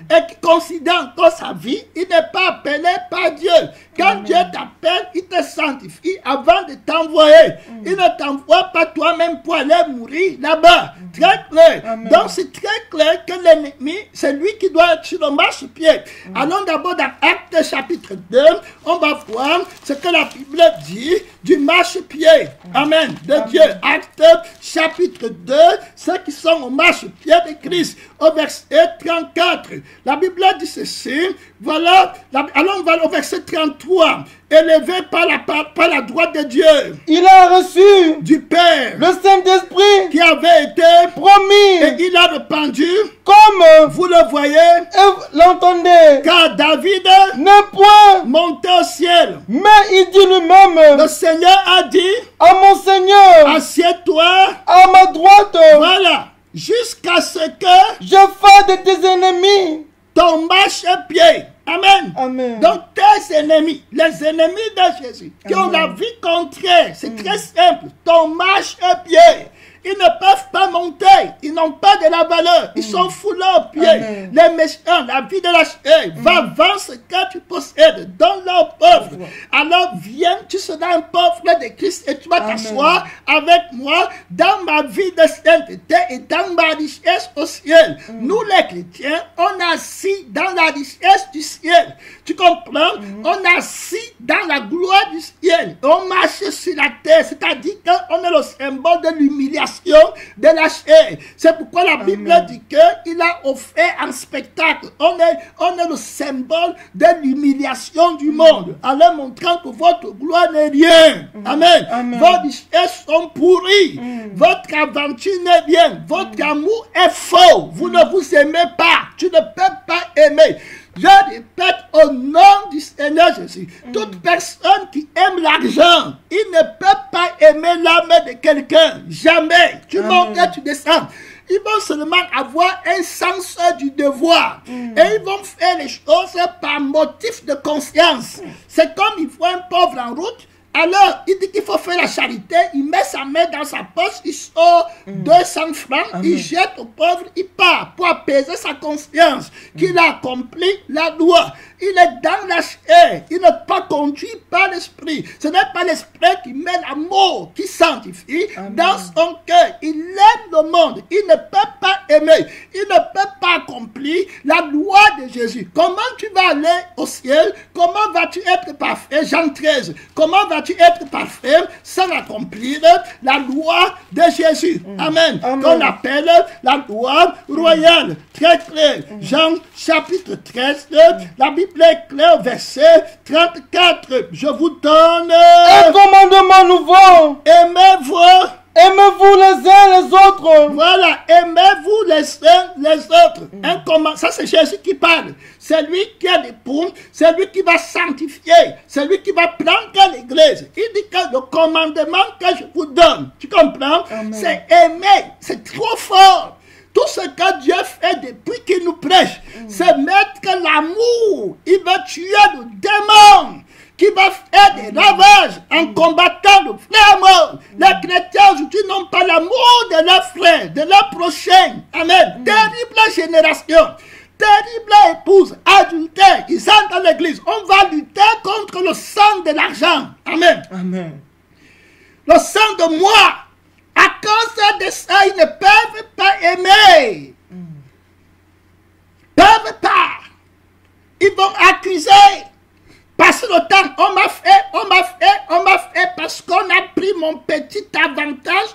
Et qui considère encore sa vie, il n'est pas appelé par Dieu. Quand Dieu t'appelle, il te sanctifie avant de t'envoyer. Il ne t'envoie pas toi-même pour aller mourir là-bas. Très clair. Donc c'est très clair que l'ennemi, c'est lui qui doit être sur le marchepied. Allons d'abord dans Actes chapitre 2, on va voir ce que la Bible dit du marchepied. Amen. De Dieu. Actes chapitre 2, ceux qui sont au marchepied de Christ, au verset 34. La Bible dit ceci, voilà, allons on va au verset 33. Élevé par la droite de Dieu.
Il a reçu
Du Père.
le Saint-Esprit
Qui avait été
promis.
Et il a répandu.
Comme
Vous le voyez.
et l'entendez.
Car David
N'est point.
monté au ciel.
Mais il dit lui-même.
Le Seigneur a dit.
À mon Seigneur.
Assieds-toi.
À ma droite.
Voilà. Jusqu'à ce que
Je fasse de tes ennemis
ton marchepied. Amen.
Amen.
Donc tes ennemis, les ennemis de Jésus, qui ont la vie contraire, c'est très simple. Ton marchepied. Ils ne peuvent pas monter, ils n'ont pas de la valeur, ils sont foulés aux pieds. Les méchants, la vie de la chair, va vendre ce que tu possèdes, donne-le aux pauvres. Alors viens, tu seras un pauvre de Christ et tu vas t'asseoir avec moi dans ma vie de sainteté et dans ma richesse au ciel. Nous les chrétiens, on est assis dans la richesse du ciel. Tu comprends? On est assis dans la gloire du ciel. On marche sur la terre, c'est-à-dire qu'on est le symbole de l'humiliation de la chair. C'est pourquoi la Bible dit qu'il a offert un spectacle. On est le symbole de l'humiliation du monde, en leur montrant que votre gloire n'est rien. Amen. Vos richesses sont pourries. Votre aventure n'est rien. Votre amour est faux. Vous ne vous aimez pas. Tu ne peux pas aimer. Je répète au nom du Seigneur Jésus, toute personne qui aime l'argent, il ne peut pas aimer l'âme de quelqu'un. Jamais. Tu montes et tu descends. Ils vont seulement avoir un sens du devoir. Et ils vont faire les choses par motif de conscience. C'est comme il faut un pauvre en route. Alors, il dit qu'il faut faire la charité, il met sa main dans sa poche, il sort 200 francs, il jette au pauvre, il part pour apaiser sa conscience qu'il a accompli la loi. Il est dans la chair, il n'est pas conduit par l'esprit. Ce n'est pas l'esprit qui met l'amour, qui sanctifie dans son cœur. Il aime le monde, il ne peut pas aimer, il ne peut pas accomplir la loi de Jésus. Comment tu vas aller au ciel? Comment vas-tu être parfait? Jean 13. Comment vas-tu être parfait sans accomplir la loi de Jésus? Amen. Qu'on appelle la loi royale. Très clair. Jean chapitre 13, la Bible est claire, verset 34. Je vous donne
un commandement nouveau.
Aimez-vous.
Aimez-vous les uns les autres.
Voilà, aimez-vous les uns les autres. Ça c'est Jésus qui parle. C'est lui qui est l'époux, c'est lui qui va sanctifier, c'est lui qui va prendre l'église. Il dit que le commandement que je vous donne, tu comprends? C'est aimer, c'est trop fort. Tout ce que Dieu fait depuis qu'il nous prêche, c'est mettre l'amour. Il va tuer le démon qui va faire des ravages en combattant le frère mort. Les chrétiens aujourd'hui n'ont pas l'amour de leurs frères, de leurs prochains. Amen. Terrible génération. Terrible épouse, adultère, ils entrent dans l'église. On va lutter contre le sang de l'argent. Amen. Le sang de moi. À cause de ça, ils ne peuvent pas aimer. Peuvent pas. Ils vont accuser. Passer le temps, on m'a fait, parce qu'on a pris mon petit avantage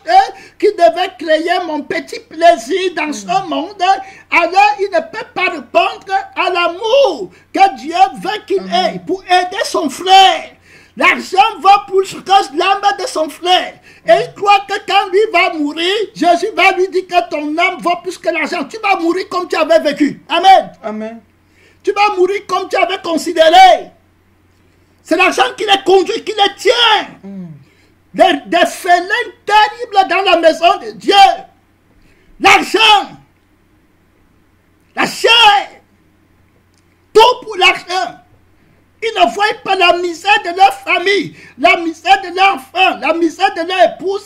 qui devait créer mon petit plaisir dans ce monde. Alors, il ne peut pas répondre à l'amour que Dieu veut qu'il ait pour aider son frère. L'argent va pour l'âme de son frère. Et il croit que quand lui va mourir, Jésus va lui dire que ton âme vaut plus que l'argent. Tu vas mourir comme tu avais vécu. Amen. Tu vas mourir comme tu avais considéré. C'est l'argent qui les conduit, qui les tient. Des félins terribles dans la maison de Dieu. L'argent. La chair. Tout pour l'argent. Ils ne voient pas la misère de leur famille, la misère de leur enfant, la misère de leur épouse,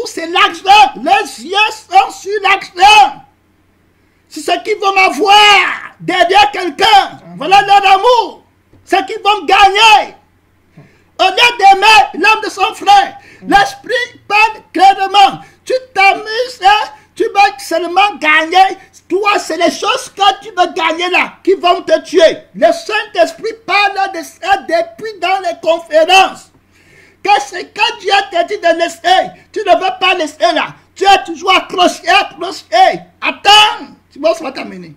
c'est l'argent. Les yeux sont sur l'argent. C'est ce qu'ils vont avoir derrière quelqu'un. Voilà leur amour. C'est ce qu'ils vont gagner. Au lieu d'aimer l'âme de son frère, l'esprit parle clairement. Tu t'amuses, tu vas seulement gagner. Toi, c'est les choses que tu veux gagner là qui vont te tuer. Le Saint-Esprit parle de ça depuis dans les conférences. Que c'est quand Dieu t'a dit de laisser, tu ne veux pas laisser là. Tu es toujours accroché. Attends, tu vas se t'amener.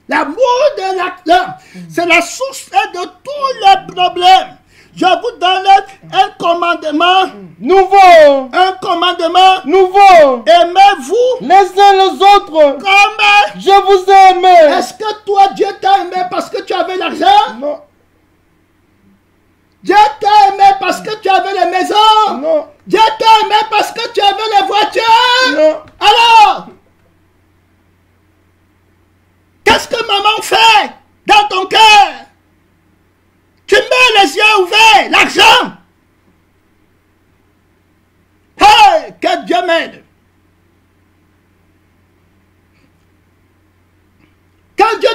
L'amour de l'argent, c'est la source de tous les problèmes. Je vous donne un commandement
nouveau.
Un commandement
nouveau.
Aimez-vous
les uns les autres
comme
je vous ai aimé.
Est-ce que toi, Dieu t'a aimé parce que tu avais l'argent?
Non.
Dieu t'a aimé parce que tu avais les maisons?
Non.
Dieu t'a aimé parce que tu avais les voitures?
Non.
Alors,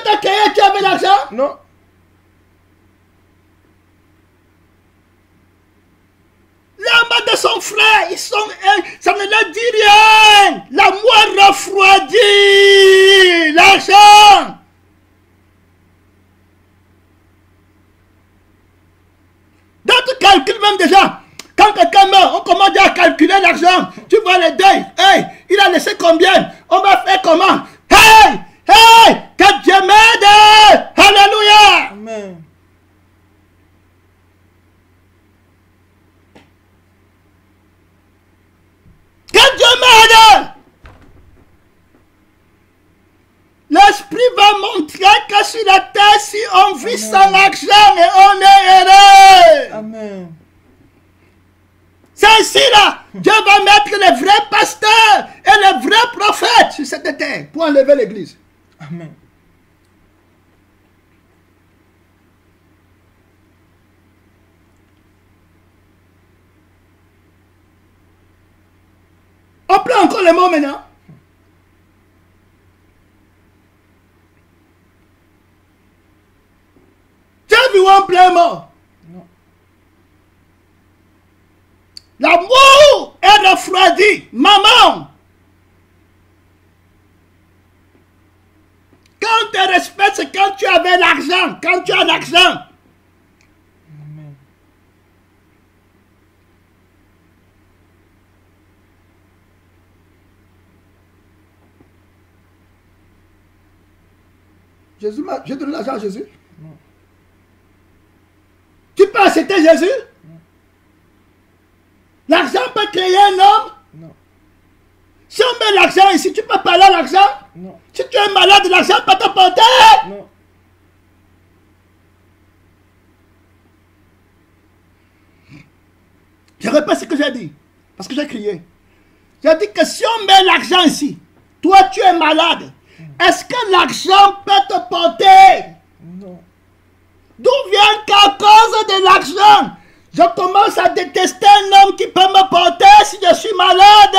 t'a créé, tu avais l'argent?
Non.
L'âme de son frère, ça ne leur dit rien. L'amour refroidit l'argent. D'autres calculent même déjà. Quand quelqu'un meurt, on commence à calculer l'argent. Tu vois les deuils. Hey, il a laissé combien? On va faire comment? Hey, hey, que Dieu m'aide. Alléluia.
Amen.
Que Dieu m'aide. L'Esprit va montrer que sur la terre, si on vit sans argent et on est heureux.
Amen.
C'est ici là. Dieu va mettre les vrais pasteurs et les vrais prophètes sur cette terre pour enlever l'église.
Amen.
On prend encore les mots maintenant. Tu as vu où on plein mort?
Non.
L'amour est refroidi. Maman, quand on te respecte, c'est quand tu avais l'argent. Quand tu as l'argent.
Amen.
J'ai donné l'argent à Jésus.
Non.
Tu peux accepter Jésus?
Non.
L'argent peut créer un homme.
Non.
Si on met l'argent ici, tu peux parler à l'argent.
Non.
Si tu es malade, l'argent peut te porter.
Non.
Je répète ce que j'ai dit. Parce que j'ai crié. J'ai dit que si on met l'argent ici, toi tu es malade. Est-ce que l'argent peut te porter?
Non.
D'où vient qu'à cause de l'argent, je commence à détester un homme qui peut me porter si je suis malade?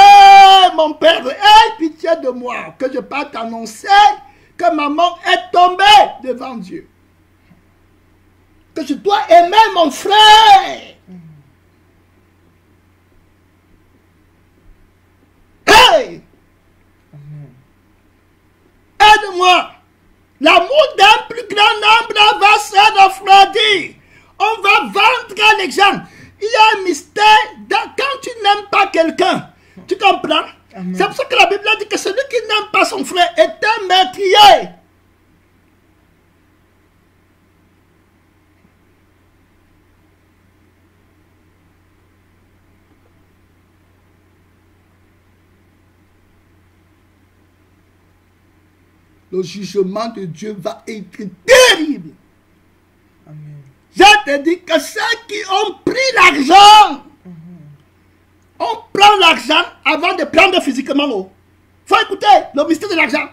Mon père, aie pitié de moi, que je parte t'annoncer que maman est tombée devant Dieu. Que je dois aimer mon frère. Hey! Aide-moi. L'amour d'un plus grand nombre va se refroidir. On va vendre les gens. Il y a un mystère quand tu n'aimes pas quelqu'un. Tu comprends? C'est pour ça que la Bible dit que celui qui n'aime pas son frère est un meurtrier. Le jugement de Dieu va être terrible.
Amen.
Je te dis que ceux qui ont pris l'argent, on prend l'argent avant de prendre physiquement l'eau. Il faut écouter le mystère de l'argent.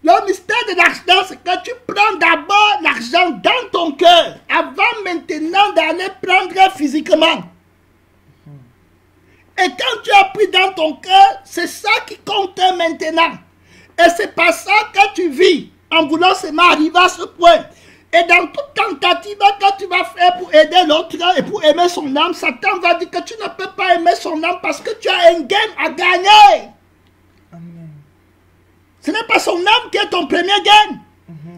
Le mystère de l'argent, c'est que tu prends d'abord l'argent dans ton cœur avant maintenant d'aller prendre physiquement. Et quand tu as pris dans ton cœur, c'est ça qui compte maintenant. Et c'est pas ça que tu vis en voulant seulement arriver à ce point. Et dans toute tentative que tu vas faire pour aider l'autre et pour aimer son âme, Satan va dire que tu ne peux pas aimer son âme parce que tu as un gain à gagner.
Amen.
Ce n'est pas son âme qui est ton premier gain.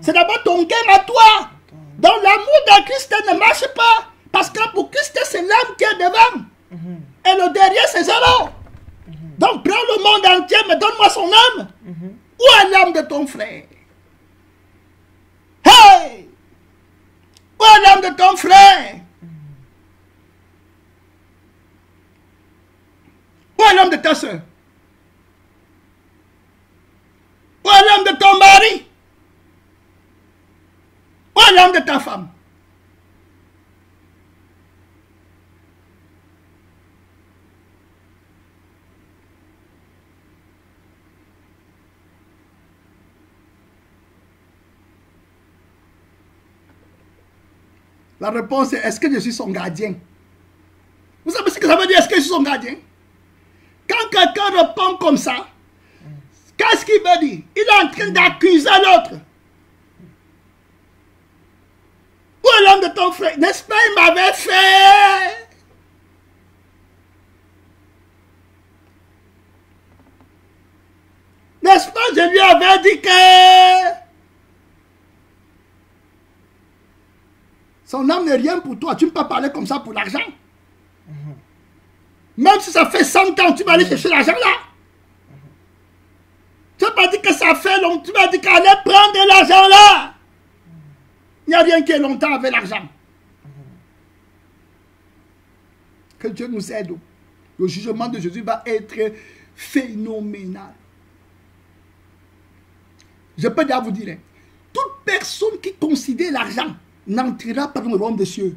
C'est d'abord ton gain à toi. Donc l'amour de Christ ne marche pas. Parce que pour Christ, c'est l'âme qui est devant. Et le derrière, c'est zéro. Donc prends le monde entier, mais donne-moi son âme. Où est l'âme de ton frère? Hey! Où est l'âme de ton frère? Où est l'âme de ta soeur? Où est l'âme de ton mari? Où est l'âme de ta femme? La réponse est, est-ce que je suis son gardien? Vous savez ce que ça veut dire, est-ce que je suis son gardien? Quand quelqu'un répond comme ça, qu'est-ce qu'il veut dire? Il est en train d'accuser l'autre. problème de ton frère. N'est-ce pas, il m'avait fait. N'est-ce pas, je lui avais dit que son âme n'est rien pour toi. Tu ne peux pas parler comme ça pour l'argent. Même si ça fait 100 ans, tu vas aller chercher l'argent là. Tu n'as pas dit que ça fait longtemps. Tu m'as dit qu'elle allait prendre de l'argent là. Il n'y a rien qui est longtemps avec l'argent. Que Dieu nous aide. Le jugement de Jésus va être phénoménal. Je peux déjà vous dire, toute personne qui considère l'argent n'entrera pas dans le royaume des cieux.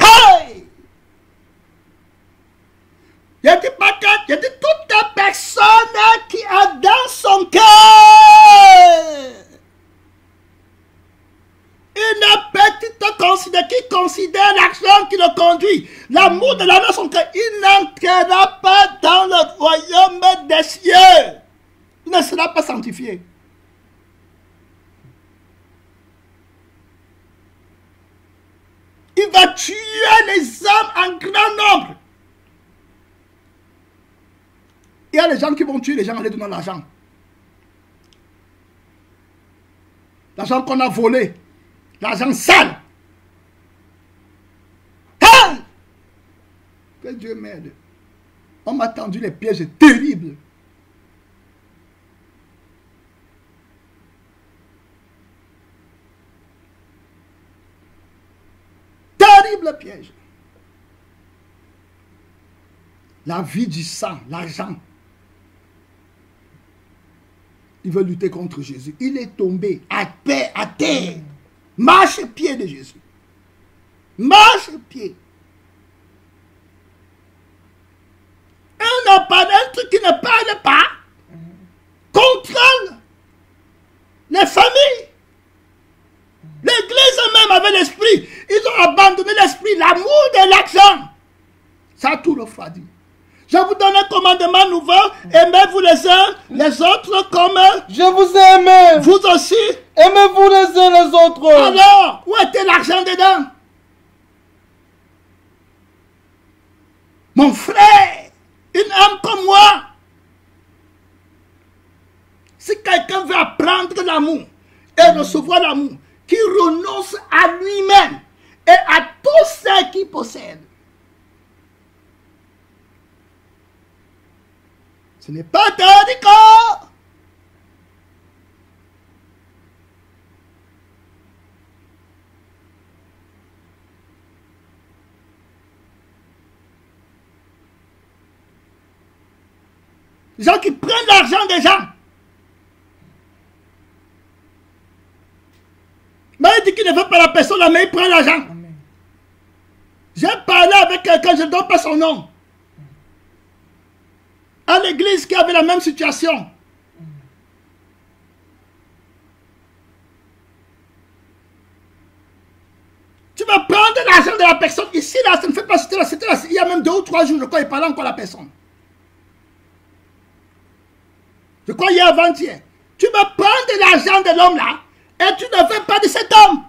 Hey! Je dis pas que, je dis toute personne qui a dans son cœur une petite qui considère l'argent qui le conduit, l'amour de l'âme dans son cœur, il n'entrera pas dans le royaume des cieux. Il ne sera pas sanctifié. Il va tuer les âmes en grand nombre. Il y a les gens qui vont tuer les gens en leur donnant l'argent. L'argent qu'on a volé. L'argent sale. Hein? Que Dieu m'aide. On m'a tendu les pièges terribles. Terrible piège. La vie du sang, l'argent. Il veut lutter contre Jésus. Il est tombé à paix, à terre. Marche-pied de Jésus. Marche-pied. Un truc qui ne parle pas contrôle les familles. L'église même avait l'esprit. Ils ont abandonné l'esprit, l'amour de l'argent. Ça a tout refroidi. Je vous donne un commandement nouveau. Aimez-vous les uns, les autres comme
je vous ai aimé.
Vous aussi.
Aimez-vous les uns les autres.
Alors, où était l'argent dedans? Mon frère, une âme comme moi. Si quelqu'un veut apprendre l'amour et recevoir l'amour, qui renonce à lui-même et à tout ce qu'il possède. Ce n'est pas tardicot. Les gens qui prennent l'argent des gens. Mais il dit qu'il ne veut pas la personne là, mais il prend l'argent. J'ai parlé avec quelqu'un, je ne donne pas son nom. À l'église qui avait la même situation. Tu vas prendre l'argent de la personne. Ici, là, ça ne fait pas c'était là. Il y a même 2 ou 3 jours, je crois, il parlait encore à la personne. Je crois hier avant-hier. Tu vas prendre l'argent de l'homme là et tu ne veux pas de cet homme.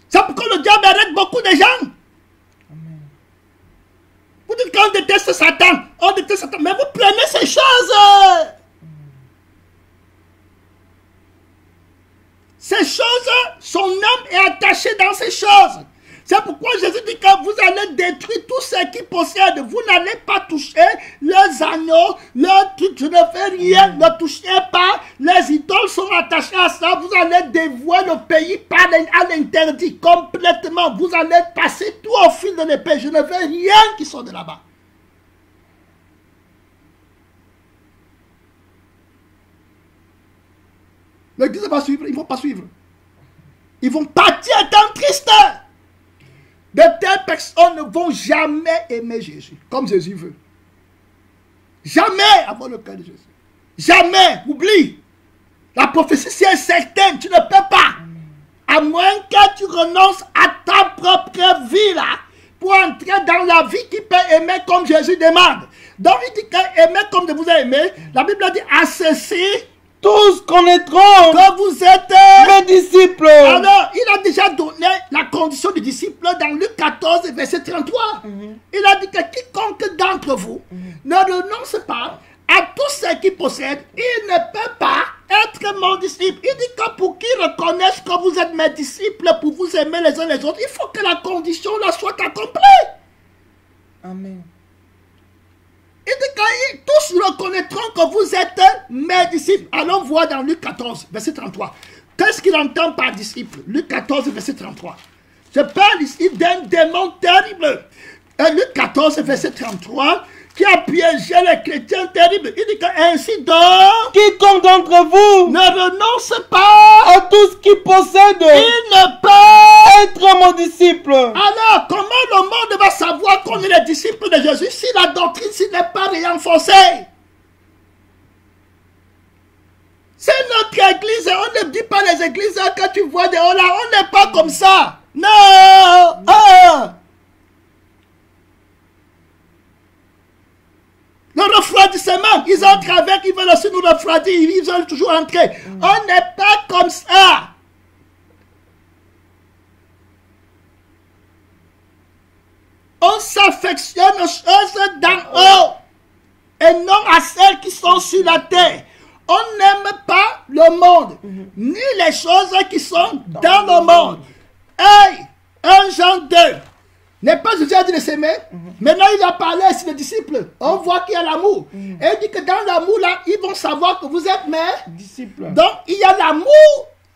C'est pourquoi le diable arrête beaucoup de gens. Amen. Vous dites qu'on déteste Satan, on déteste Satan, mais vous prenez ces choses. Ces choses, son âme est attachée dans ces choses. C'est pourquoi Jésus dit que vous allez détruire tout ce qu'ils possèdent. Vous n'allez pas toucher leurs agneaux, leurs trucs, je ne fais rien, ne touchez pas. Les idoles sont attachés à ça. Vous allez dévouer le pays à l'interdit complètement. Vous allez passer tout au fil de l'épée. Je ne veux rien qui soit de là-bas. L'Église va suivre, ils ne vont pas suivre. Ils vont partir étant tristes. De telles personnes ne vont jamais aimer Jésus, comme Jésus veut. Jamais avoir le cœur de Jésus. Jamais, oublie. La prophétie, c'est certaine, tu ne peux pas. À moins que tu renonces à ta propre vie là, pour entrer dans la vie qui peut aimer comme Jésus demande. Donc il dit qu'aimer comme je vous ai aimé, la Bible dit à ceci,
tous connaîtront
que vous êtes
mes disciples.
Alors, il a déjà donné la condition du disciple dans Luc 14, verset 33. Il a dit que quiconque d'entre vous ne renonce pas à tout ce qu'il possède, il ne peut pas être mon disciple. Il dit que pour qu'il reconnaisse que vous êtes mes disciples, pour vous aimer les uns les autres, il faut que la condition là soit accomplie.
Amen.
Il dit que tous reconnaîtront que vous êtes mes disciples. Allons voir dans Luc 14, verset 33. Qu'est-ce qu'il entend par disciple? Luc 14, verset 33. Je parle ici d'un démon terrible. Luc 14, verset 33, qui a piégé les chrétiens terribles. Il dit qu'ainsi donc,
Quiconque d'entre vous
ne renonce pas
à tout ce qu'il possède,
il ne peut.
être mon disciple.
Alors, comment le monde va savoir qu'on est les disciples de Jésus si la doctrine s'il n'est pas renforcée? C'est notre église, on ne dit pas les églises que tu vois dehors là, on n'est pas comme ça. Non! Le refroidissement, ils entrent avec, ils veulent aussi nous refroidir, ils veulent toujours entrer. On n'est pas comme ça. On s'affectionne aux choses d'en haut et non à celles qui sont sur la terre. On n'aime pas le monde, ni les choses qui sont dans le monde. Hey, 1 Jean 2. N'est pas Jésus a dit de s'aimer. Maintenant, il va parler sur les disciples. On voit qu'il y a l'amour. Et il dit que dans l'amour, là, ils vont savoir que vous êtes mes
Disciple.
Donc, il y a l'amour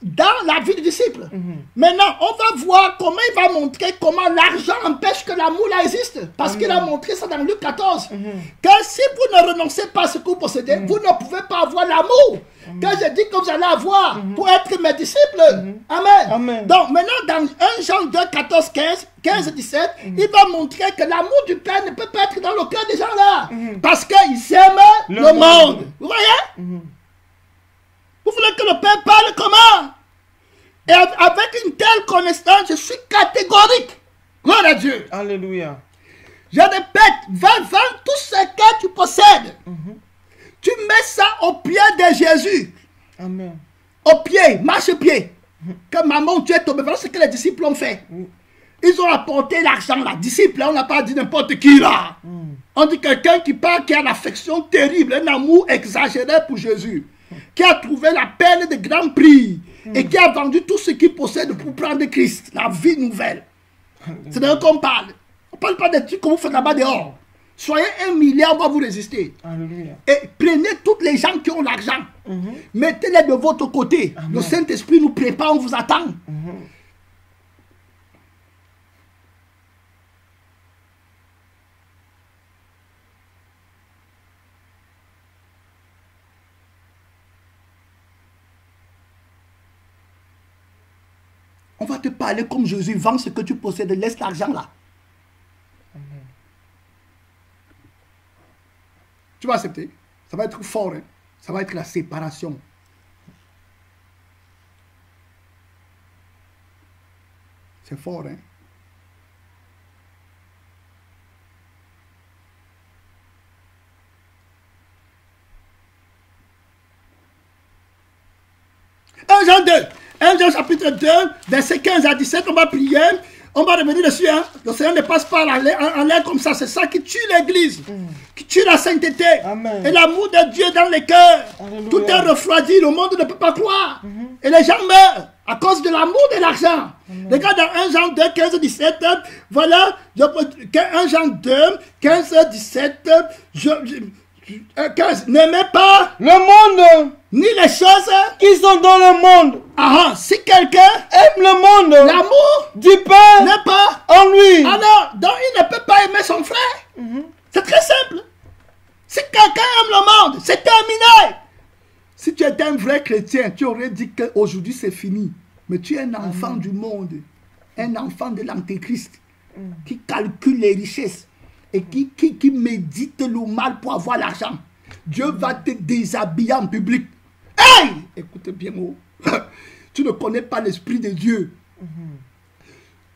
dans la vie du disciple. Maintenant, on va voir comment il va montrer comment l'argent empêche que l'amour là existe. Parce qu'il a montré ça dans Luc 14. Que si vous ne renoncez pas à ce que vous possédez, vous ne pouvez pas avoir l'amour que je dis que vous allez avoir pour être mes disciples. Amen.
Amen.
Donc, maintenant, dans 1 Jean 2, 14, 15, 17, il va montrer que l'amour du Père ne peut pas être dans le cœur des gens là. Parce qu'ils aiment le monde. Vous voyez? Vous voulez que le Père parle comment? Et avec une telle connaissance, je suis catégorique. Gloire à Dieu.
Alléluia.
Je répète, va vendre tout ce que tu possèdes. Tu mets ça au pied de Jésus.
Amen.
Au pied, marche-pied. Que maman, tu es tombé. Voilà ce que les disciples ont fait. Ils ont apporté l'argent là. Disciples, on n'a pas dit n'importe qui là. On dit quelqu'un qui parle, qui a l'affection terrible, un amour exagéré pour Jésus. Qui a trouvé la peine de grand prix. Et qui a vendu tout ce qu'il possède pour prendre Christ. La vie nouvelle. C'est de ça qu'on parle. On ne parle pas des trucs que vous faites là-bas dehors. Soyez 1 milliard, on va vous résister.
Alléluia.
Et prenez tous les gens qui ont l'argent. Mettez-les de votre côté.
Amen.
Le Saint-Esprit nous prépare, on vous attend. On va te parler comme Jésus. Vends ce que tu possèdes. Laisse l'argent là. Tu vas accepter. Ça va être fort. Hein? Ça va être la séparation. C'est fort. Hein? Jean 2. 1 Jean chapitre 2, verset 15 à 17, on va prier. On va revenir dessus. Hein. Le Seigneur ne passe pas en l'air comme ça. C'est ça qui tue l'église. Qui tue la sainteté.
Amen.
Et l'amour de Dieu dans les cœurs.
Alléluia.
Tout est refroidi. Le monde ne peut pas croire. Et les gens meurent à cause de l'amour de l'argent. Regarde dans 1 Jean 2, 15, 17. Voilà. 1 Jean 2, 15, 17. 15. N'aimez pas
Le monde
ni les choses
qui sont dans le monde
si quelqu'un
aime le monde,
l'amour
du Père
n'est pas
en lui.
alors, donc il ne peut pas aimer son frère. C'est très simple. Si quelqu'un aime le monde, c'est terminé. Si tu étais un vrai chrétien, tu aurais dit qu'aujourd'hui c'est fini. Mais tu es un enfant du monde, un enfant de l'antéchrist qui calcule les richesses et qui médite le mal pour avoir l'argent. Dieu va te déshabiller en public. Hey! Écoute bien, tu ne connais pas l'esprit de Dieu.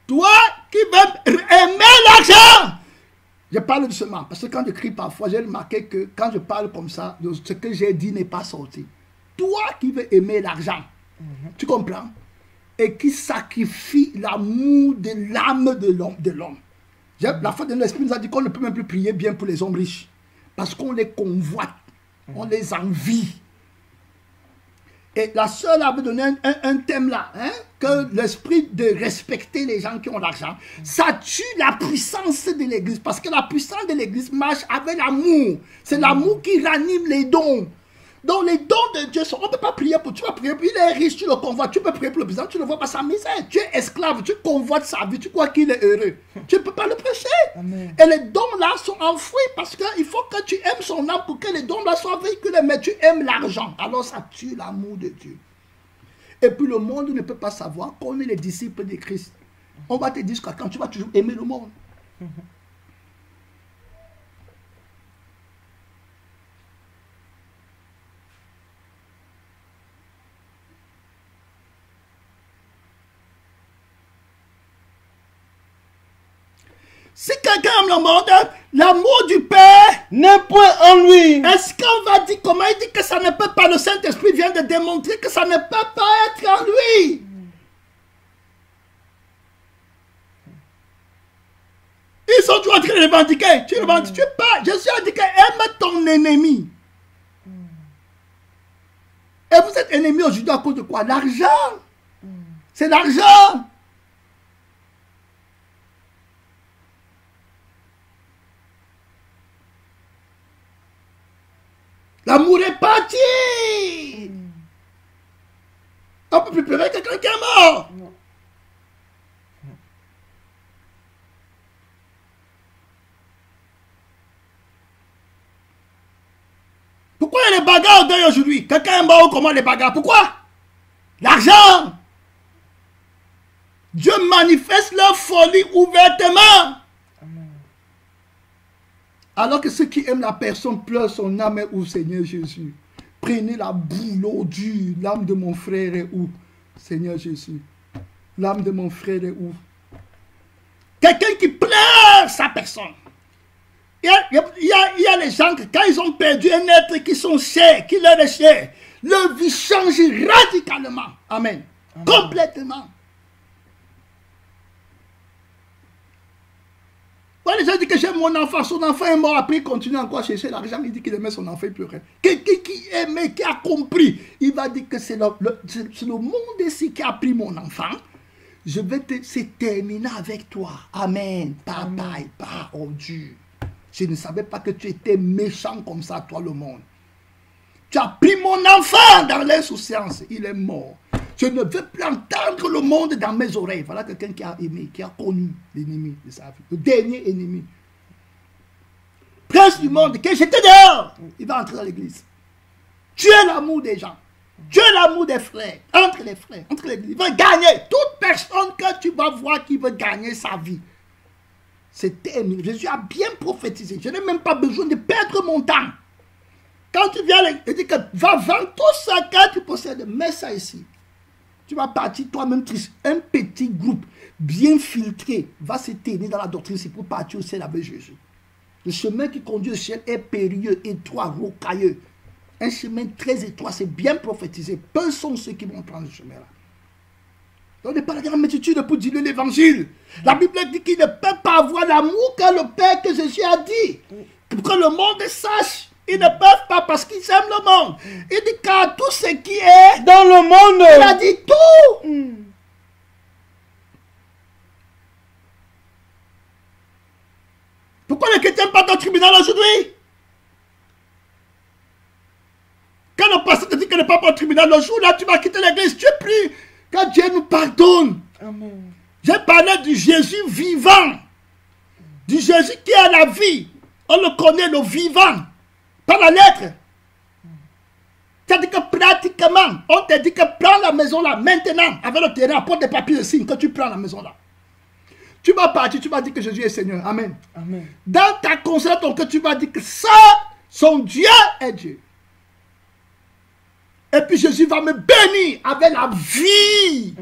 Toi qui veux aimer l'argent. Je parle doucement, parce que quand je crie parfois, j'ai remarqué que quand je parle comme ça, ce que j'ai dit n'est pas sorti. Toi qui veux aimer l'argent, tu comprends? Et qui sacrifie l'amour de l'âme de l'homme. La foi de l'Esprit nous a dit qu'on ne peut même plus prier bien pour les hommes riches. Parce qu'on les convoite, on les envie. Et la sœur avait donné un thème là, hein, que l'esprit de respecter les gens qui ont l'argent, ça tue la puissance de l'église. Parce que la puissance de l'église marche avec l'amour. C'est l'amour qui ranime les dons. Donc les dons de Dieu sont, on ne peut pas prier pour, tu vas prier pour, il est riche, tu le convoites, tu peux prier pour le business, tu ne vois pas sa misère, tu es esclave, tu convoites sa vie, tu crois qu'il est heureux, tu ne peux pas le prêcher. Amen. Et les dons là sont enfouis parce qu'il faut que tu aimes son âme pour que les dons là soient véhiculés, mais tu aimes l'argent, alors ça tue l'amour de Dieu. Et puis le monde ne peut pas savoir qu'on est les disciples de Christ. On va te dire que quand tu vas toujours aimer le monde. Si quelqu'un aime le monde, l'amour du Père
n'est point en lui.
Est-ce qu'on va dire, comment il dit que ça ne peut pas, le Saint-Esprit vient de démontrer que ça ne peut pas être en lui. Ils sont toujours en train de revendiquer. Tu revendiques, tu pas. Jésus a dit que aime ton ennemi. Et vous êtes ennemis aujourd'hui à cause de quoi? L'argent. C'est l'argent. L'amour est parti. On ne peut plus pleurer quelqu'un qui est mort. Non. Pourquoi il y a les bagarres au deuil aujourd'hui? Quelqu'un est mort, comment les bagarres? Pourquoi? L'argent. Dieu manifeste leur folie ouvertement. Alors que ceux qui aiment la personne pleurent son âme est où, Seigneur Jésus? Prenez la boue, l'eau dure, l'âme de mon frère est où, Seigneur Jésus? L'âme de mon frère est où? Quelqu'un qui pleure sa personne. Il y a les gens que quand ils ont perdu un être qui sont chers, qui leur est cher, leur vie change radicalement. Amen. Amen. Complètement. Les gens disent que j'aime mon enfant, son enfant est mort, après il continue encore à chercher l'argent, il dit qu'il aimait son enfant, il pleurait. Quelqu'un qui aimait, qui a compris, il va dire que c'est le monde ici qui a pris mon enfant, je vais c'est terminer avec toi. Amen. Papa et pas oh Dieu. Je ne savais pas que tu étais méchant comme ça, toi le monde. Tu as pris mon enfant dans l'insouciance, il est mort. Je ne veux plus entendre le monde dans mes oreilles. Voilà quelqu'un qui a aimé, qui a connu l'ennemi de sa vie. Le dernier ennemi. Prince du monde, que j'étais dehors. Il va entrer dans l'église. Tu es l'amour des gens. Tu es l'amour des frères. Entre les frères, entre l'église. Il va gagner. Toute personne que tu vas voir qui veut gagner sa vie. C'est terminé. Jésus a bien prophétisé. Je n'ai même pas besoin de perdre mon temps. Quand tu viens, il dit que va vendre tout ça que tu possèdes. Mets ça ici. Tu vas partir toi-même triste. Un petit groupe bien filtré va se tenir dans la doctrine. C'est pour partir au ciel avec Jésus. Le chemin qui conduit au ciel est périlleux, étroit, rocailleux. Un chemin très étroit, c'est bien prophétisé. Peu sont ceux qui vont prendre ce chemin-là. On n'est pas là dans la multitude pour dire l'évangile. La Bible dit qu'il ne peut pas avoir l'amour que le Père que Jésus a dit. Pour que le monde sache. Ils ne peuvent pas parce qu'ils aiment le monde. Il dit qu'à tout ce qui est
dans le monde,
il a dit tout. Pourquoi les chrétiens partent au tribunal aujourd'hui? Quand le pasteur te dit que ne pas au tribunal, le jour là tu vas quitter l'église, tu pries que Dieu nous pardonne. Amen. J'ai parlé du Jésus vivant, du Jésus qui a la vie. On le connaît, le vivant. Par la lettre. C'est-à-dire que pratiquement, on te dit que prends la maison là, maintenant, avec le terrain, apporte des papiers de signe que tu prends la maison là. Tu vas partir, tu vas dire que Jésus est Seigneur. Amen. Amen. Dans ta conscience, que tu vas dire que ça, son Dieu est Dieu. Et puis Jésus va me bénir avec la vie.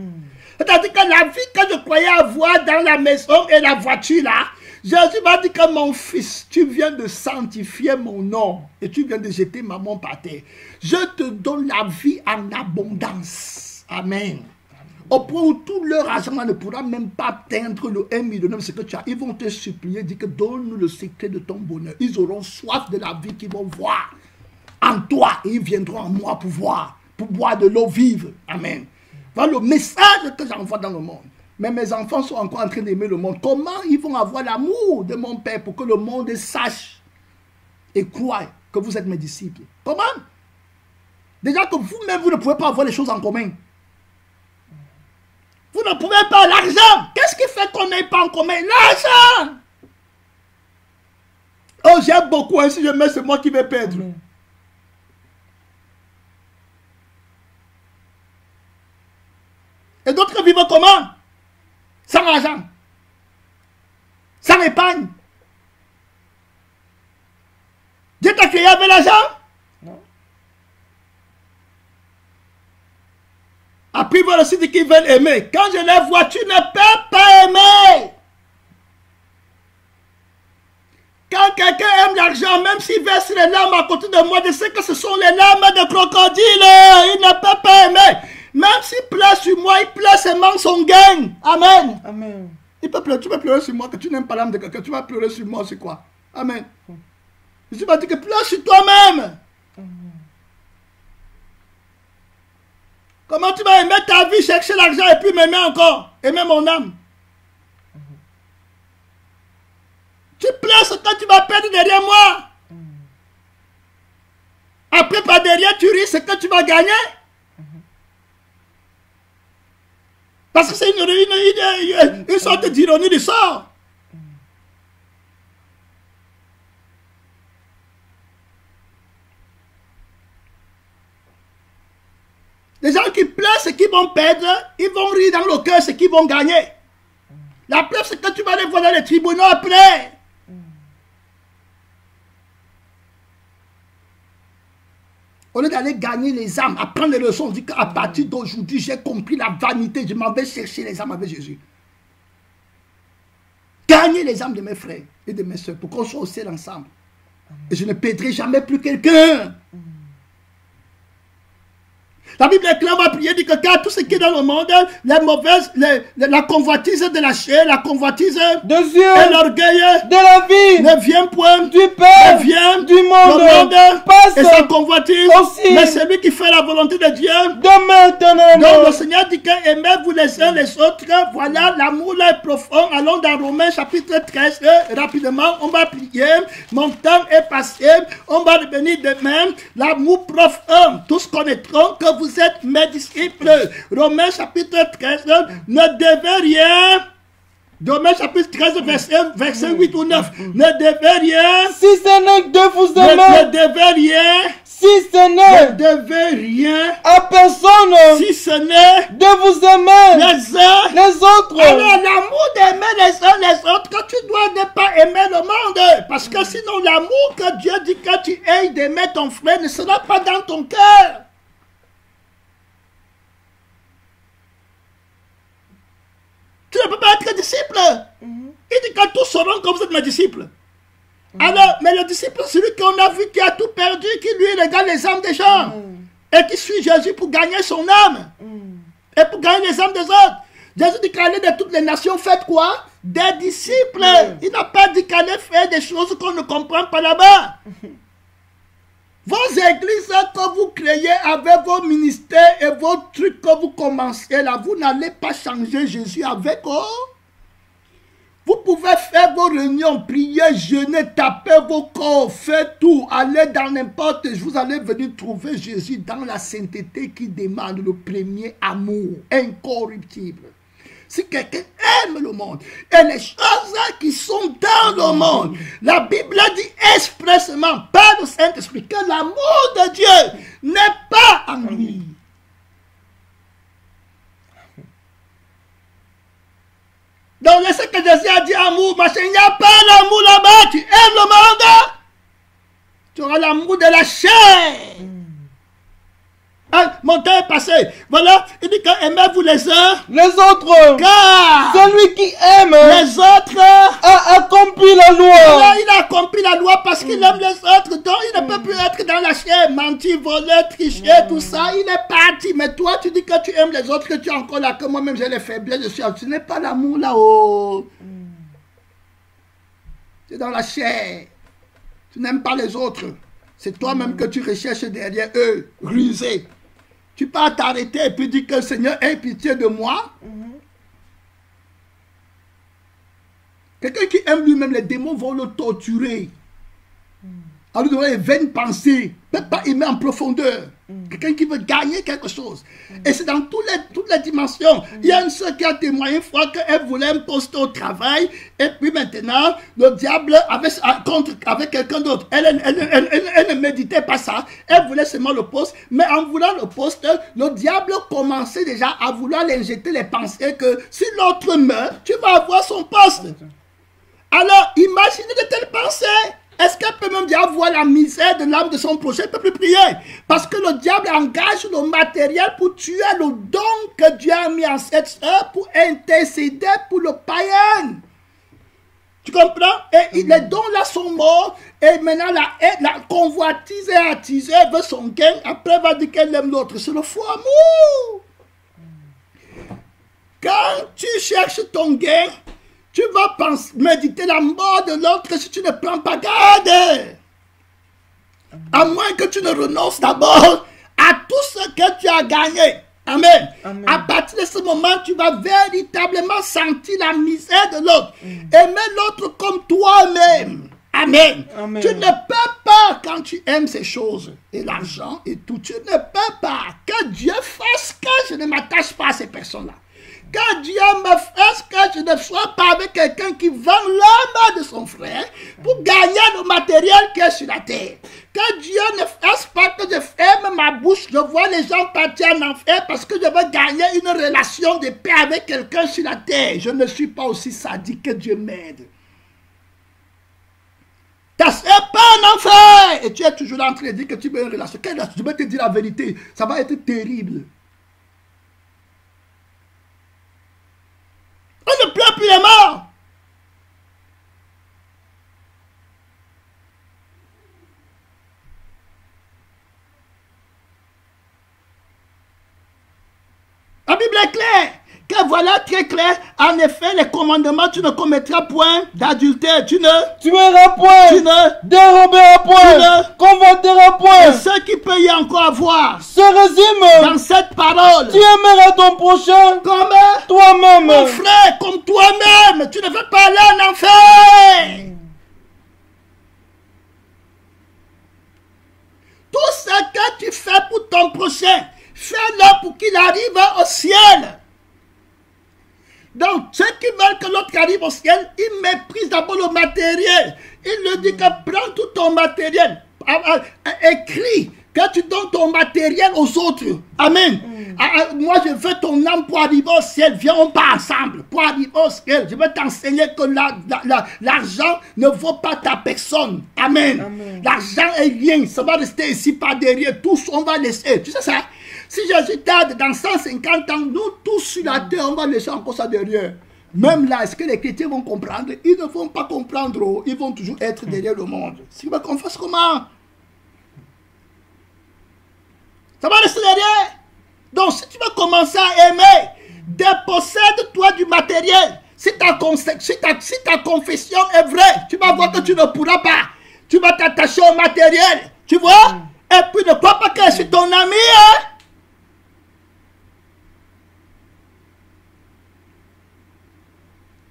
C'est-à-dire que la vie que je croyais avoir dans la maison et la voiture là, Jésus m'a dit que mon fils, tu viens de sanctifier mon nom et tu viens de jeter maman par terre. Je te donne la vie en abondance. Amen. Au point où tout leur argent ne pourra même pas atteindre le 1 million de ce que tu as. Ils vont te supplier, dire que donne-nous le secret de ton bonheur. Ils auront soif de la vie qu'ils vont voir en toi et ils viendront en moi pour boire de l'eau vive. Amen. Voilà le message que j'envoie dans le monde. Mais mes enfants sont encore en train d'aimer le monde. Comment ils vont avoir l'amour de mon Père pour que le monde sache et croie que vous êtes mes disciples? Comment? Déjà que vous-même, vous ne pouvez pas avoir les choses en commun. Vous ne pouvez pas l'argent. Qu'est-ce qui fait qu'on n'ait pas en commun? L'argent. Oh, j'aime beaucoup. Si je mets, c'est moi qui vais perdre. Amen. Et d'autres vivent comment? Sans argent. Sans épargne. Dieu t'a créé avec l'argent? Non. Après, ils veulent aussi dire qu'ils veulent aimer. Quand je les vois, tu ne peux pas aimer. Quand quelqu'un aime l'argent, même s'il verse les larmes à côté de moi, je sais que ce sont les larmes de crocodile. Il ne peut pas aimer. Même s'il pleure sur moi, il pleure seulement son gain. Amen. Amen. Il peut pleurer, tu peux pleurer sur moi, que tu n'aimes pas l'âme de quelqu'un. Tu vas pleurer sur moi, c'est quoi? Amen. Je vais dire que pleure sur toi-même. Comment tu vas aimer ta vie, chercher l'argent et puis m'aimer encore? Aimer mon âme. Tu pleures ce que tu vas perdre derrière moi. Après, par derrière, tu ris ce que tu vas gagner. Parce que c'est une sorte d'ironie du sort. Les gens qui pleurent, ce qu'ils vont perdre, ils vont rire dans le cœur, ce qu'ils vont gagner. La preuve, c'est que tu vas les voir dans les tribunaux après. Au lieu d'aller gagner les âmes, apprendre les leçons, on dit qu'à partir d'aujourd'hui, j'ai compris la vanité, je m'en vais chercher les âmes avec Jésus. Gagner les âmes de mes frères et de mes soeurs pour qu'on soit au ciel ensemble. Et je ne perdrai jamais plus quelqu'un. La Bible est claire, on va prier, dit que car tout ce qui est dans le monde, les mauvaises, la convoitise de la chair, la convoitise
de Dieu
et l'orgueil
de la vie
ne vient point
du Père,
ne vient
du monde,
le monde
passe
et sa convoitise,
aussi,
mais celui qui fait la volonté de Dieu.
De maintenant.
Donc le Seigneur dit que aimez-vous les uns les autres, voilà, l'amour là est profond. Allons dans Romains chapitre 13, rapidement, on va prier, mon temps est passé, on va revenir demain, l'amour profond, tous connaîtront que vous êtes mes disciples. Romains chapitre 13, ne devez rien. Romains chapitre 13, verset 8 ou 9. Ne devez rien.
Si ce n'est de vous aimer.
Ne devez rien.
Si ce n'est.
Ne devez rien.
À personne.
Si ce n'est.
De vous aimer.
Les uns.
Les autres.
Alors l'amour d'aimer les uns les autres, que tu dois ne pas aimer le monde. Parce que sinon l'amour que Dieu dit que tu aies d'aimer ton frère ne sera pas dans ton cœur. Tu ne peux pas être disciple. Il dit que tous sauront que vous êtes mes disciples. Alors, mais le disciple, celui qu'on a vu qui a tout perdu, qui lui regarde les âmes des gens et qui suit Jésus pour gagner son âme et pour gagner les âmes des autres. Jésus dit qu'aller de toutes les nations, faites quoi? Des disciples. Il n'a pas dit qu'aller faire des choses qu'on ne comprend pas là-bas. Vos églises que vous créez avec vos ministères et vos trucs que vous commencez là, vous n'allez pas changer Jésus avec eux. Vous pouvez faire vos réunions, prier, jeûner, taper vos corps, faire tout, aller dans n'importe où. Vous allez venir trouver Jésus dans la sainteté qui demande le premier amour incorruptible. Si quelqu'un aime le monde et les choses qui sont dans le monde, la Bible dit expressément par le Saint-Esprit que l'amour de Dieu n'est pas en lui. Donc, ce que Jésus a dit amour, machin, il n'y a pas l'amour là-bas. Tu aimes le monde, tu auras l'amour de la chair. mon temps est passé. Voilà, il dit que aimez-vous les uns.
Les autres.
Car
Celui qui aime
les autres
a accompli la loi.
là, il a accompli la loi parce qu'il aime les autres. Donc il ne peut plus être dans la chair, mentir, voler, tricher, tout ça. Il est parti. Mais toi, tu dis que tu aimes les autres, que tu es encore là, que moi-même j'ai les faiblesses. Ce n'est pas l'amour là-haut. Tu es dans la chair. Tu n'aimes pas les autres. C'est toi-même que tu recherches derrière eux, rusé. Tu peux t'arrêter et puis dire que le Seigneur ait pitié de moi. Quelqu'un qui aime lui-même, les démons vont le torturer. En lui donnant les vaines pensées, ne peut pas aimer en profondeur. Quelqu'un qui veut gagner quelque chose. Et c'est dans toutes les dimensions. Il y a une soeur qui a témoigné une fois qu'elle voulait un poste au travail. Et puis maintenant, le diable avec quelqu'un d'autre. Elle ne méditait pas ça. Elle voulait seulement le poste. Mais en voulant le poste, le diable commençait déjà à vouloir l'injecter les pensées que si l'autre meurt, tu vas avoir son poste. Alors, imaginez de telles pensées. Est-ce qu'elle peut même déjà voir la misère de l'âme de son prochain? Elle ne peut plus prier. Parce que le diable engage le matériel pour tuer le don que Dieu a mis en cette sœur pour intercéder pour le païen. Tu comprends? Et les dons là sont morts. Et maintenant la convoitise est attisée. Elle veut son gain. Après elle va dire qu'elle aime l'autre. C'est le faux amour. Quand tu cherches ton gain, tu vas méditer la mort de l'autre si tu ne prends pas garde. À moins que tu ne renonces d'abord à tout ce que tu as gagné. Amen. Amen. À partir de ce moment, tu vas véritablement sentir la misère de l'autre. Aimer l'autre comme toi-même. Amen. Amen. Tu ne peux pas, quand tu aimes ces choses, et l'argent et tout, tu ne peux pas. Que Dieu fasse que je ne m'attache pas à ces personnes-là. Que Dieu me fasse que je ne sois pas avec quelqu'un qui vend l'âme de son frère pour gagner le matériel qui est sur la terre. Que Dieu ne fasse pas que je ferme ma bouche, je vois les gens partir en enfer parce que je veux gagner une relation de paix avec quelqu'un sur la terre. Je ne suis pas aussi sadique, que Dieu m'aide. Ta soeur pas en enfer et tu es toujours là en train de dire que tu veux une relation. Je vais te dire la vérité, ça va être terrible. On ne pleure plus les morts. La Bible est claire. Que voilà très clair. En effet, les commandements, tu ne commettras point d'adultère. Tu ne
tueras point.
Tu ne
déroberas point.
Tu ne
convoiteras point.
Et ce qui peut y encore avoir
se résume
dans cette parole.
Tu aimeras ton prochain
comme
toi-même.
Mon frère, comme toi-même. Tu ne veux pas aller en enfer. Tout ce que tu fais pour ton prochain, fais-le pour qu'il arrive au ciel. Donc, ceux qui veulent que l'autre arrive au ciel, ils méprisent d'abord le matériel. Il leur dit que prends tout ton matériel. Écris que tu donnes ton matériel aux autres. Amen. Moi, je veux ton âme pour arriver au ciel. Viens, on part ensemble. Pour arriver au ciel, je vais t'enseigner que l'argent ne vaut pas ta personne. Amen. L'argent est rien. Ça va rester ici par derrière. Tous, on va laisser. Tu sais ça? Si Jésus tarde dans 150 ans, nous tous sur la terre, on va laisser encore ça derrière. Même là, est-ce que les chrétiens vont comprendre? Ils ne vont pas comprendre. Ils vont toujours être derrière le monde. Si on qu'on fasse comment? Ça va rester derrière. Donc, si tu veux commencer à aimer, dépossède-toi du matériel. Si ta confession est vraie, tu vas voir que tu ne pourras pas. Tu vas t'attacher au matériel. Tu vois? Et puis ne crois pas que c'est ton ami, hein?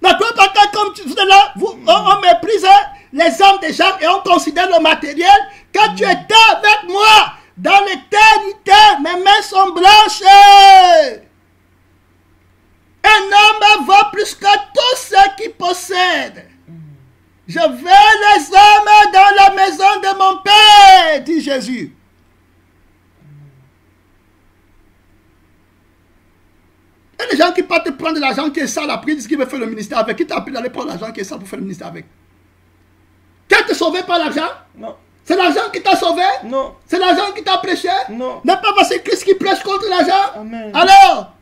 Ne crois pas que comme tu fais là, on méprise les hommes des gens et on considère le matériel. Quand tu étais avec moi dans l'éternité, mes mains sont blanches. Un homme vaut plus que tous ceux qui possèdent. Je veux les hommes dans la maison de mon Père, dit Jésus. Il y a des gens qui partent prendre de l'argent qui est sale, après ils disent qu'ils veulent faire le ministère avec. Qui t'a appris d'aller prendre l'argent qui est sale pour faire le ministère avec? Tu as été sauvé par l'argent?
Non.
C'est l'argent qui t'a sauvé?
Non.
C'est l'argent qui t'a prêché?
Non.
N'est pas parce que Christ qui prêche contre l'argent?
Amen.
Alors,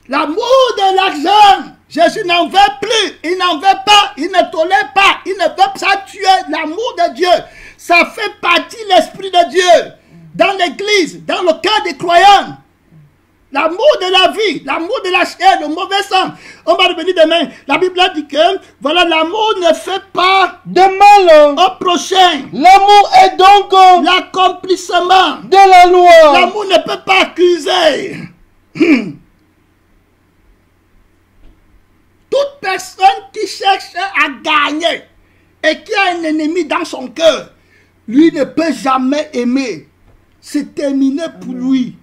l'amour de l'argent, Jésus n'en veut plus, il n'en veut pas, il ne tolère pas, il ne veut pas tuer l'amour de Dieu. Ça fait partie de l'Esprit de Dieu, dans l'Église, dans le cœur des croyants. L'amour de la vie, l'amour de la chair, le mauvais sang. On va revenir demain. La Bible dit que, voilà, l'amour ne fait pas
de mal
au prochain.
L'amour est donc
l'accomplissement
de la loi.
L'amour ne peut pas accuser. Toute personne qui cherche à gagner et qui a un ennemi dans son cœur, lui ne peut jamais aimer. C'est terminé pour lui.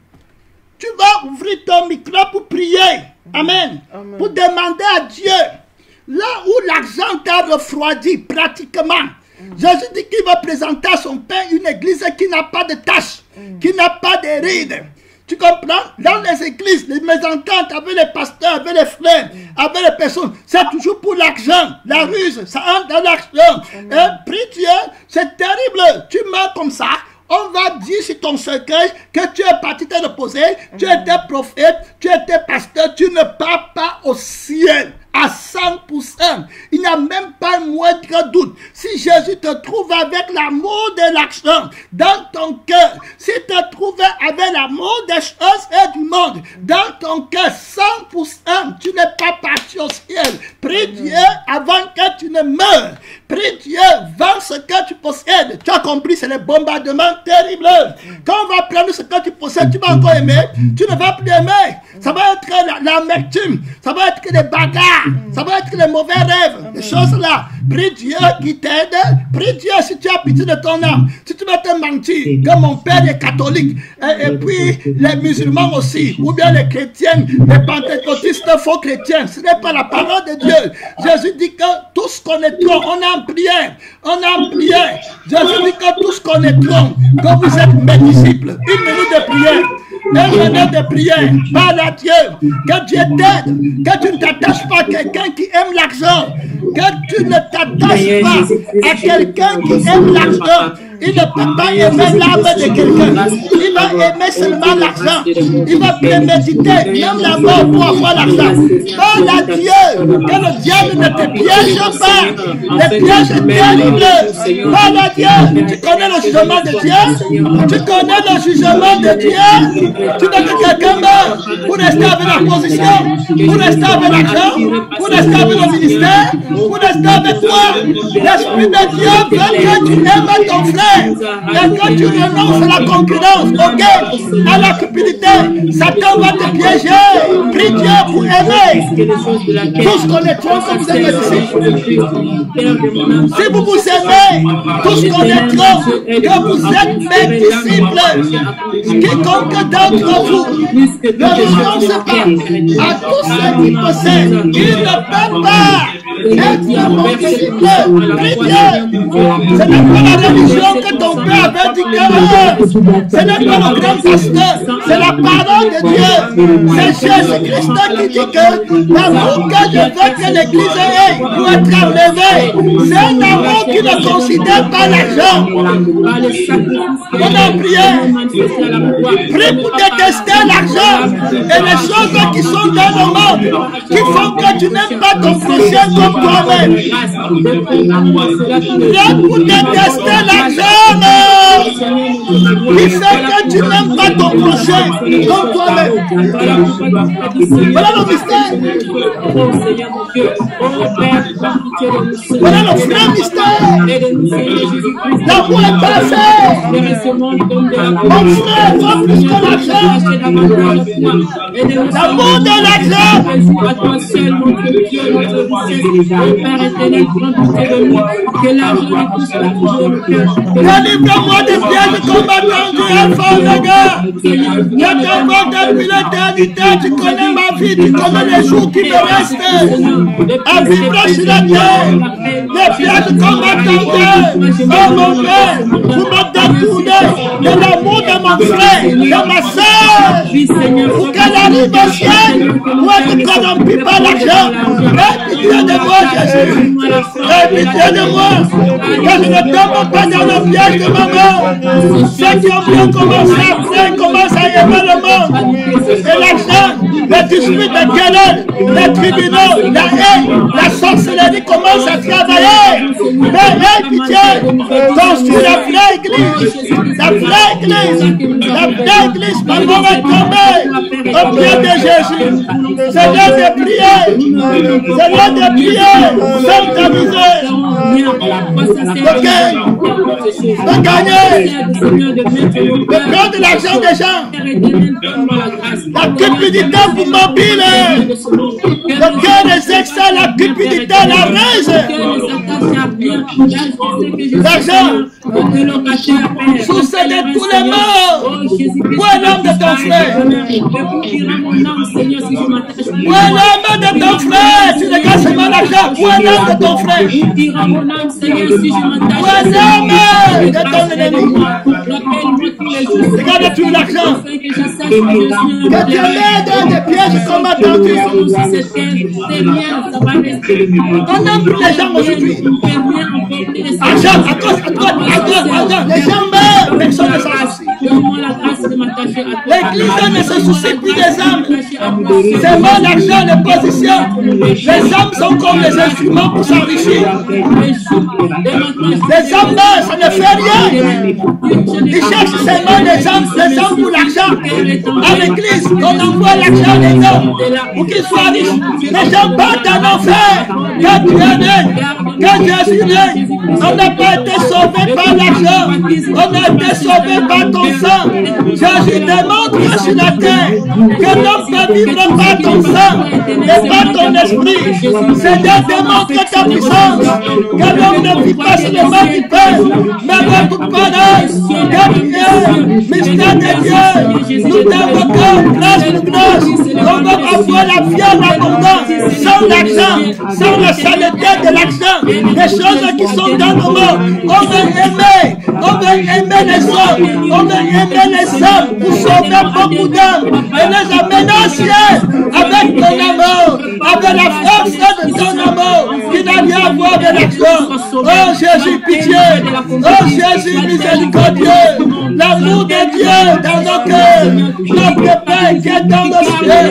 Tu vas ouvrir ton micro pour prier. Amen.
Amen.
Pour demander à Dieu. Là où l'argent t'a refroidi pratiquement. Jésus dit qu'il va présenter à son Père une église qui n'a pas de taches, qui n'a pas de rides. Tu comprends? Dans les églises, les mésententes avec les pasteurs, avec les frères, avec les personnes, c'est toujours pour l'argent. La ruse, ça entre dans l'argent. Et prie Dieu, c'est terrible. Tu meurs comme ça. On va dire sur ton cercueil que tu es parti te reposer, tu étais prophète, tu étais pasteur, tu ne pars pas au ciel à 100%. Il n'y a même pas le moindre doute. Si Jésus te trouve avec l'amour de l'argent dans ton cœur, s'il te trouve avec l'amour des choses et du monde dans ton cœur, 100%, tu n'es pas parti au ciel. Prie Dieu avant que tu ne meures. Prie Dieu, vends ce que tu possèdes. Tu as compris, c'est les bombardements terribles. Quand on va prendre ce que tu possèdes, tu vas encore aimer. Tu ne vas plus aimer. Ça va être l'amertume. Ça va être les bagarres. Ça va être les mauvais rêves. Des choses là. Prie Dieu qui t'aide. Prie Dieu si tu as pitié de ton âme. Si tu vas te mentir, que mon père est catholique. Et puis les musulmans aussi. Ou bien les chrétiens, les pentecôtistes faux chrétiens. Ce n'est pas la parole de Dieu. Jésus dit que tous connaîtront. On a en prière. On a en prière. Jésus dit que tous connaîtront que vous êtes mes disciples. Une minute de prière. Un minute de prière. Parle à Dieu. Que Dieu t'aide. Que tu ne t'attaches pas à quelqu'un qui aime l'argent. Que tu ne t'attaches pas à quelqu'un qui aime l'argent. Il ne peut pas aimer l'âme de quelqu'un. Il va aimer seulement l'argent. Il va préméditer même la mort pour avoir l'argent. Parle à Dieu. Que le diable ne te piège pas. Les pièges terribles. Parle à Dieu. Tu connais le jugement de Dieu. Tu connais le jugement de Dieu. Tu veux que quelqu'un meure pour rester avec la position, pour rester avec l'argent, pour rester avec le ministère, pour rester avec toi. L'Esprit de Dieu veut que tu aimes ton frère. Et quand tu renonces à la concurrence, à la cupidité, Satan va te piéger. Prie Dieu pour aimer. Tous connaîtront comme vous êtes ici. Si vous vous aimez, tous connaîtront que vous êtes mes disciples. Quiconque d'entre vous ne renonce pas à tous ceux qui possèdent, il ne peut pas être mon disciple. Prie Dieu. Ce n'est pas la religion que ton père avait dit que ce n'est pas le grand pasteur, c'est la parole de Dieu. C'est Jésus-Christ qui dit que l'amour que je veux que l'Église ait doit être enlevé. C'est un amour qui ne considère pas l'argent. On a prié. Prie pour détester l'argent et les choses qui sont dans le monde qui font que tu n'aimes pas ton prochain comme toi-même. Prie pour détester l'argent qui fait que tu n'aimes pas ton prochain comme toi-même. Voilà le mystère. Voilà le vrai mystère. L'amour est parfait. Mon frère va plus que l'argent. L'amour de l'argent. Délivre-moi des pièges combattants du Alpha Omega. Je t'invoque depuis l'éternité. Tu connais ma vie, tu connais les jours qui me restent. À vivre sur la terre. Les pièges combattants. Oh mon Père, vous me détournez de l'amour de mon frère, de ma soeur. Pour que arrive au ciel pour être corrompu par l'argent. Aie pitié de moi, Jésus. Aie pitié de moi. Que je ne tombe pas dans le piège de ma mort. Ceux qui ont bien commencé après commencent à aimer le monde. Et l'argent, les disputes, les querelles, les tribunaux, la haine, la sorcellerie commencent à travailler. Mais aie pitié. Construis la vraie église. La vraie église. La vraie église. Ma mort est tombée au pied de Jésus. C'est l'heure de prier. C'est l'heure de prier. Ferme ta misère. De gagner. De prendre l'argent des gens. La cupidité vous mobile. Le cœur est excès, la cupidité, la raise. L'argent. Source de tous les morts. Où est l'homme de ton frère? Où est l'homme de ton frère? Tu regardes seulement l'argent. Où est l'homme de ton frère? Où est l'homme de ton ennemi? Regarde tout l'argent. Que Dieu m'aide des pièges qu'on m'a tendus. On n'aime plus les gens aujourd'hui. Argent, à cause, les gens meurent, personne ne s'en soucie. L'église ne se soucie plus des âmes. C'est bon l'argent, les positions. Les âmes sont comme les instruments pour s'enrichir. Les âmes meurent, ça ne fait rien. Ils cherchent seulement les âmes pour l'argent. À l'église, on envoie l'argent des hommes pour qu'ils soient riches. Les gens battent en enfer. Quand Dieu est, quand Jésus est, on n'a pas été sauvé par l'argent. On a été sauvé par ton sang. Jésus démontre sur la terre que l'homme peut vivre par ton sang et par ton esprit. Seigneur, démontre ta puissance. Que l'homme ne vit pas seulement du pain, mais de toute parole. Que Dieu, mystère de Dieu, nous t'invoquons grâce pour grâce. On va avoir la fière abondance, sans l'argent, sans la saleté de l'argent, des choses qui sont dans nos morts. On veut aimer les hommes, on veut aimer les hommes pour sauver beaucoup d'hommes et les amener au ciel avec ton amour, avec la force de ton amour qui n'a rien à voir avec l'argent. Oh Jésus, pitié, oh Jésus, miséricordieux, l'amour de Dieu dans nos cœurs, notre Père qui est dans nos cieux,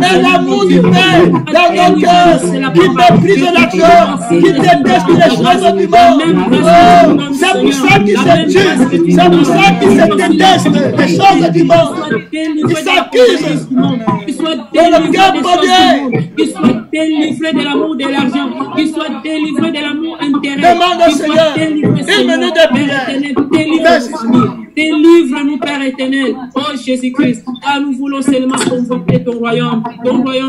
et l'amour du Père dans nos cœurs, qui méprise l'argent, qui déteste les choses du monde. Oh, c'est pour ça qu'ils se tuent, c'est pour ça qu'ils se détestent les choses du monde. Ils s'accusent de le cœur pour Dieu.
Qu'ils soient délivrés de l'amour de l'argent, qu'ils soient délivrés de l'amour intérieur.
Demande au Seigneur une minute de prière.
Délivre-nous, Père éternel. Oh Jésus-Christ, car nous voulons seulement convoquer ton royaume,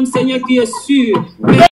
Seigneur, qui est sûr.